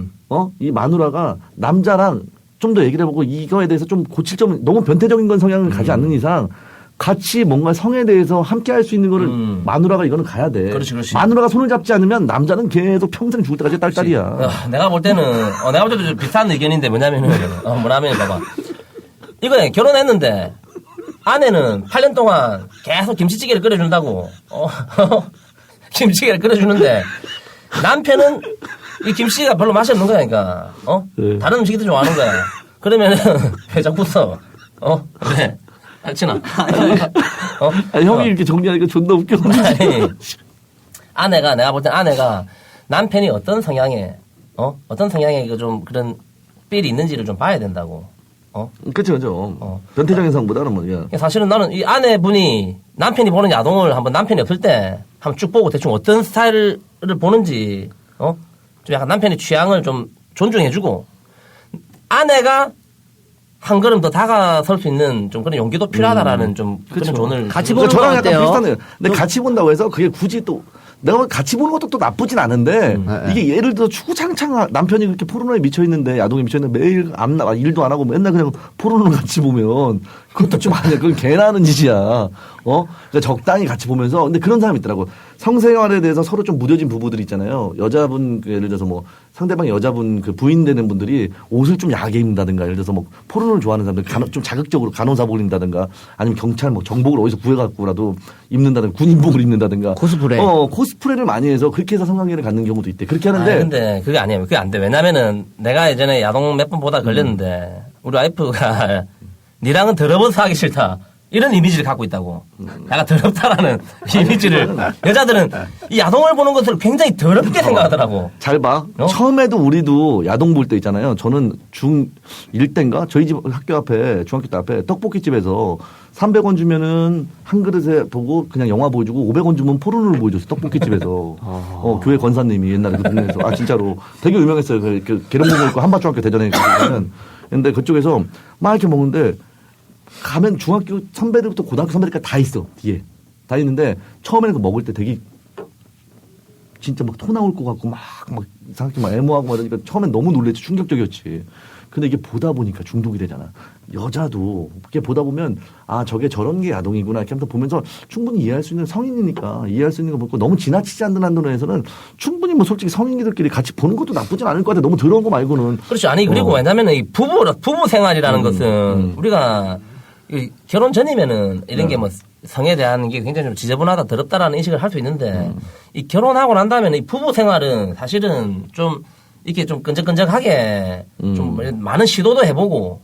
이 마누라가 남자랑 좀 더 얘기를 해보고 이거에 대해서 좀 고칠 점 너무 변태적인 건 성향을 가지 않는 이상 같이 뭔가 성에 대해서 함께 할 수 있는 거를 마누라가 이거는 가야 돼. 그렇지, 그렇지. 마누라가 손을 잡지 않으면 남자는 계속 평생 죽을 때까지 딸딸이야. 내가 볼 때는 내가 볼 때도 좀 비슷한 의견인데 뭐냐면은 봐봐. 이거네 결혼했는데 아내는 8년 동안 계속 김치찌개를 끓여준다고. 김치찌개를 끓여주는데 남편은 이 김치찌개가 별로 맛이 없는 거니까. 네. 다른 음식이 좋아하는 거야. 그러면은 왜 자꾸 써? 그래. 알지나. 아니, 형이 이렇게 정리하니까 존나 웃겨. 내가 볼 땐 아내가 남편이 어떤 성향에 이거 좀 그런 삘이 있는지를 좀 봐야 된다고. 그렇죠. 변태적인 성보다는 뭐야. 사실은 나는 이 아내분이 남편이 보는 야동을 한번 남편이 없을 때 한번 쭉 보고 대충 어떤 스타일을 보는지, 좀 약간 남편의 취향을 좀 존중해주고, 아내가 한 걸음 더 다가설 수 있는 좀 그런 용기도 필요하다라는 좀 그런 조언을. 같이 보는 저랑 건 약간 어때요? 비슷하네요. 근데 같이 본다고 해서 그게 굳이 또 내가 같이 보는 것도 또 나쁘진 않은데 이게 예를 들어 주구장창 남편이 그렇게 포르노에 미쳐 있는데 야동에 미쳐 있는데 매일 안 나가 일도 안 하고 맨날 그냥 포르노 같이 보면 그것도 좀 아니야. 그건 개나 하는 짓이야. 그러니까 적당히 같이 보면서 근데 그런 사람이 있더라고. 성생활에 대해서 서로 좀 무뎌진 부부들 있잖아요. 여자분 예를 들어서 뭐 상대방 여자분 그 부인 되는 분들이 옷을 좀 야하게 입는다든가 예를 들어서 뭐 포르노를 좋아하는 사람들 좀 자극적으로 간호사복을 입는다든가 아니면 경찰 뭐 정복을 어디서 구해갖고라도 입는다든가 군인복을 입는다든가 코스프레. 코스프레를 많이 해서 그렇게 해서 성관계를 갖는 경우도 있대. 그렇게 하는데. 근데 그게 아니에요. 그게 안 돼. 왜냐면은 내가 예전에 야동 몇 번 보다 걸렸는데 우리 와이프가 니랑은 더러워서 하기 싫다. 이런 이미지를 갖고 있다고. 약간 더럽다라는 이미지를. 여자들은 이 야동을 보는 것을 굉장히 더럽게 생각하더라고. 잘 봐. 처음에도 우리도 야동 볼 때 있잖아요. 저는 중1 때인가 저희 집 학교 앞에 중학교 때 앞에 떡볶이집에서 300원 주면은 한 그릇에 보고 그냥 영화 보여주고 500원 주면 포르노를 보여줬어. 떡볶이집에서. 교회 권사님이 옛날에 그 동네에서. 진짜로 되게 유명했어요. 그 계룡봉 있고 한밭중학교 대전에 가면. 근데 그쪽에서 막 이렇게 먹는데 가면 중학교 선배들부터 고등학교 선배들까지 다 있어. 뒤에. 다 있는데 처음에는 그 먹을 때 되게 진짜 막 토 나올 것 같고 막 이상하게 막 애모하고 막 이러니까 처음엔 너무 놀랬지. 충격적이었지. 근데 이게 보다 보니까 중독이 되잖아. 여자도 이렇게 보다 보면 저게 저런 게 야동이구나 이렇게 하면서 보면서 충분히 이해할 수 있는 성인이니까 이해할 수 있는 거 보고 너무 지나치지 않는 한도에서는 충분히 뭐 솔직히 성인들끼리 같이 보는 것도 나쁘진 않을 것 같아. 너무 더러운 거 말고는. 그렇지. 아니 그리고 왜냐면은 이 부부 생활이라는 것은 우리가 이 결혼 전이면은 이런 게 뭐 성에 대한 게 굉장히 좀 지저분하다 더럽다라는 인식을 할 수 있는데 이 결혼하고 난 다음에는 이 부부 생활은 사실은 좀 이렇게 좀 끈적끈적하게 좀 많은 시도도 해보고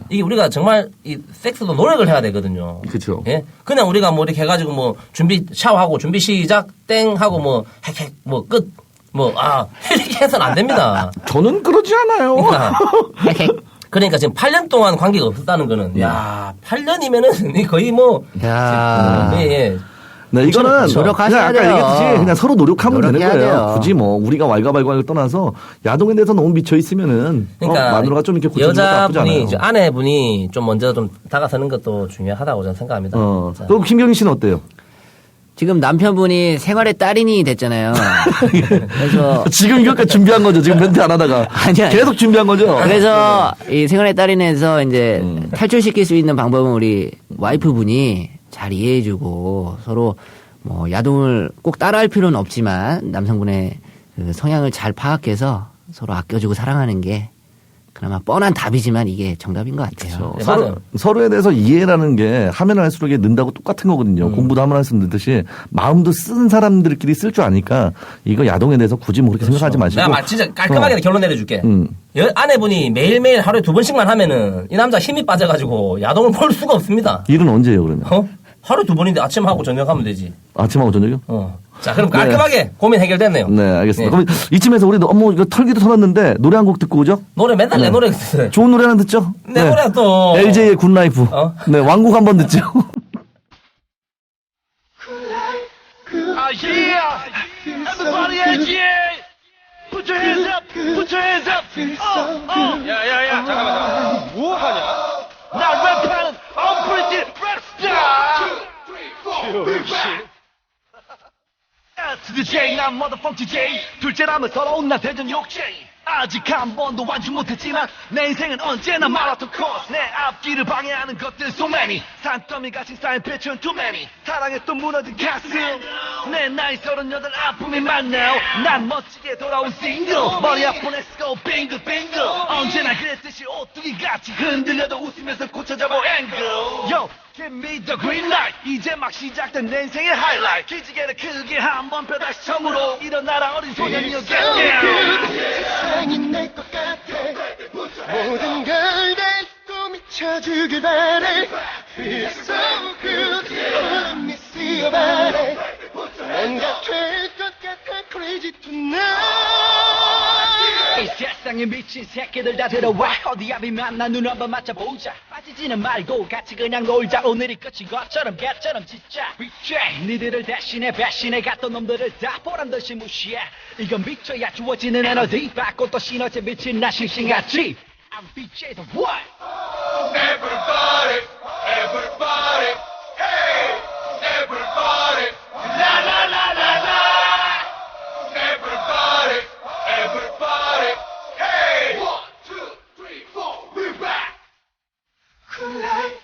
이게 우리가 정말 이 섹스도 노력을 해야 되거든요. 그렇죠. 예? 그냥 우리가 뭐 이렇게 해가지고 뭐 준비 샤워하고 준비 시작 땡 하고 뭐 핵핵 뭐 끝 이렇게 해서는 안 됩니다. 저는 그러지 않아요. 그러니까 지금 8년 동안 관계가 없었다는 거는 야 8년이면은 거의 뭐 예. 네, 이거는 노력하셔야 그냥 아까 얘기했듯이 그냥 서로 노력하면 되는 노력해야 거예요. 돼요. 굳이 뭐 우리가 왈가왈가를 떠나서 야동에 대해서 너무 미쳐 있으면은 그러니까 마누라가 좀 이렇게 고쳐주는 것도 나쁘지 않아요. 여자분이 아내분이 좀 먼저 좀 다가서는 것도 중요하다고 저는 생각합니다. 자. 그럼 김경희 씨는 어때요? 지금 남편분이 생활의 딸인이 됐잖아요. 그래서 지금 이것까지 준비한 거죠. 지금 멘트 안 하다가 아니야. 계속 준비한 거죠. 그래서 이 생활의 딸인에서 이제 탈출시킬 수 있는 방법은 우리 와이프분이 잘 이해해주고 서로 뭐 야동을 꼭 따라할 필요는 없지만 남성분의 그 성향을 잘 파악해서 서로 아껴주고 사랑하는 게 그나마 뻔한 답이지만 이게 정답인 것 같아요. 네, 맞아요. 서로에 대해서 이해라는 게 하면 할수록 이게 는다고 똑같은 거거든요. 공부도 하면 할수록 는듯이 마음도 쓴 사람들끼리 쓸 줄 아니까 이거 야동에 대해서 굳이 뭐 그렇게 생각하지 마시고. 내가 진짜 깔끔하게 결론 내려줄게. 아내분이 매일매일 하루에 2번씩만 하면은 이 남자 힘이 빠져가지고 야동을 볼 수가 없습니다. 일은 언제예요 그러면? 하루 2번인데 아침하고 저녁하면 되지. 아침하고 저녁이요? 자, 그럼 깔끔하게 고민 해결됐네요. 네, 알겠습니다. 네. 그럼 이쯤에서 우리도 이거 털기도 털었는데 노래 한 곡 듣고 오죠? 노래 맨날 내 노래 듣어요. 좋은 노래 하나 듣죠? 내 노래 또. LJ의 굿라이프. 네, 왕곡 한번 듣죠. Everybody LGA! Put your hands up! Put your hands up! 야, 잠깐만. 뭐 하냐? 나 랩하는 unpretty 랩스타! To the J, 난 motherfucker J. 둘째라면 서러운 난 대전 욕쟁이. 아직 한 번도 완주 못했지만 내 인생은 언제나 마라톤 코스. 내 앞길을 방해하는 것들 so many. 산더미같이 쌓인 패션 too many. 사랑했던 무너진 가슴. 내 나이 38 아픔이 많나요. 난 멋지게 돌아온 싱글. 머리 아픈 let's go 빙글 빙글. 언제나 그랬듯이 오뚜기같이 흔들려도 웃으면서 고쳐잡아 앵글. Yo give me the green light. 이제 막 시작된 내 인생의 하이라이트. 기지개를 크게 한번 펴 다시 처음으로 일어나라 어린 소년이여 get down. 세상이 내 것 같아. 모든 걸 다 꿈이 쳐주길 바래. Feel so good. Let me see your body. 뭔가 될 것 같아. Crazy tonight. 이 세상에 미친 새끼들 다 들어와. 어디 앞이 만나 눈 한번 맞춰보자. 빠지지는 말고 같이 그냥 놀자. 오늘이 끝인 것처럼 개처럼 진짜 위죄. 니들을 대신해 배신해 갔던 놈들을 다 보란듯이 무시해. 이건 미쳐야 주어지는 에너지. 받고 또 시너지 미친 나 싱싱하지. I'm BJ the what? Everybody, everybody, hey, everybody, la la la la la. Everybody, everybody, hey. 1, 2, 3, 4, we're back. Cool life.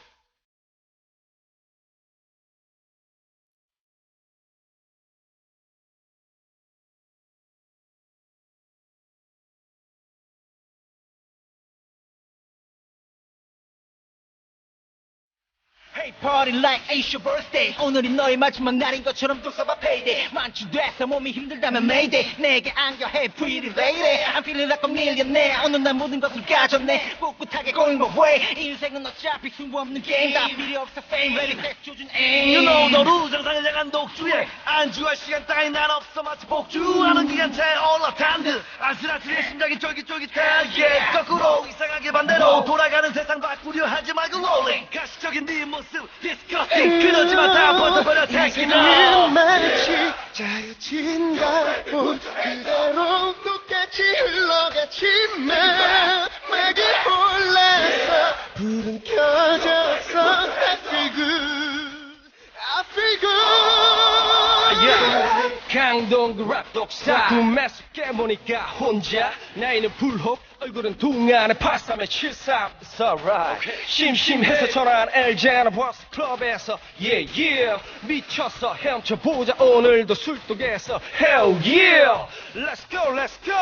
Hey party like it's your birthday. 오늘이 너의 마지막 날인 것처럼 또 써봐 payday. 만취돼서 몸이 힘들다면 mayday. 내게 안겨 hey pretty lady. I'm feeling like a millionaire. 어느 날 모든 것을 가졌네. 꿋꿋하게 going my way. 인생은 어차피 승부 없는 게임. 다 필요 없어 fame ready back 조준 aim. You know 너로 정상을 향한 독주에 안주할 시간 따윈 난 없어. 마치 복주하는 기간차에 올라탄 듯 아슬아슬 내 심장이 쫄깃쫄깃해. yeah. 거꾸로 이상하게 반대로 돌아가는 세상 바꾸려 하지 말고 rolling. 가시적인 네 모습 disgusting. 그렇지만 다 벗어버려 take it 우리는 off. 마치 짜여진 가본 그대로 똑같이 흘러갔지만 막이 올라서 불은 켜졌어. I feel good, I feel good. 강동 그 랩 독사 꿈에 숲게 보니까 혼자 나이는 불혹 얼굴은 동안에 83에 73 It's alright 심심해서 전화한 엘제나 버스 클럽에서 yeah yeah 미쳤어 헤엄쳐보자 오늘도 술독에서 Hell yeah Let's go let's go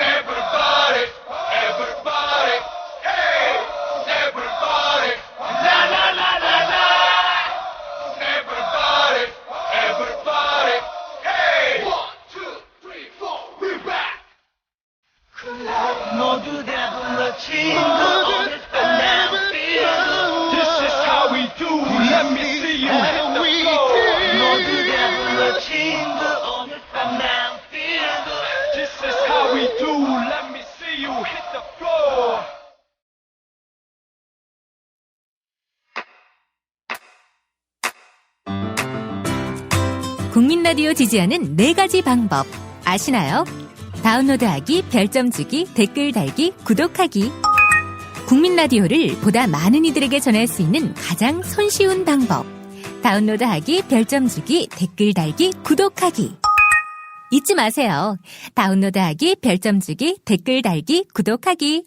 Everybody, everybody, hey, everybody, la la la la la. Everybody, everybody, hey. 1, 2, 3, 4, we're back. 모두 다 불러 친구 오늘 밤 난 feel good This is how we do Let me see you hit the floor 모두 다 불러 친구 오늘 밤 난 feel good This is how we do Let me see you hit the floor 국민 라디오 지지하는 4가지 방법 아시나요? 다운로드하기, 별점 주기, 댓글 달기, 구독하기. 국민 라디오를 보다 많은 이들에게 전할 수 있는 가장 손쉬운 방법. 다운로드하기, 별점 주기, 댓글 달기, 구독하기. 잊지 마세요. 다운로드하기, 별점 주기, 댓글 달기, 구독하기.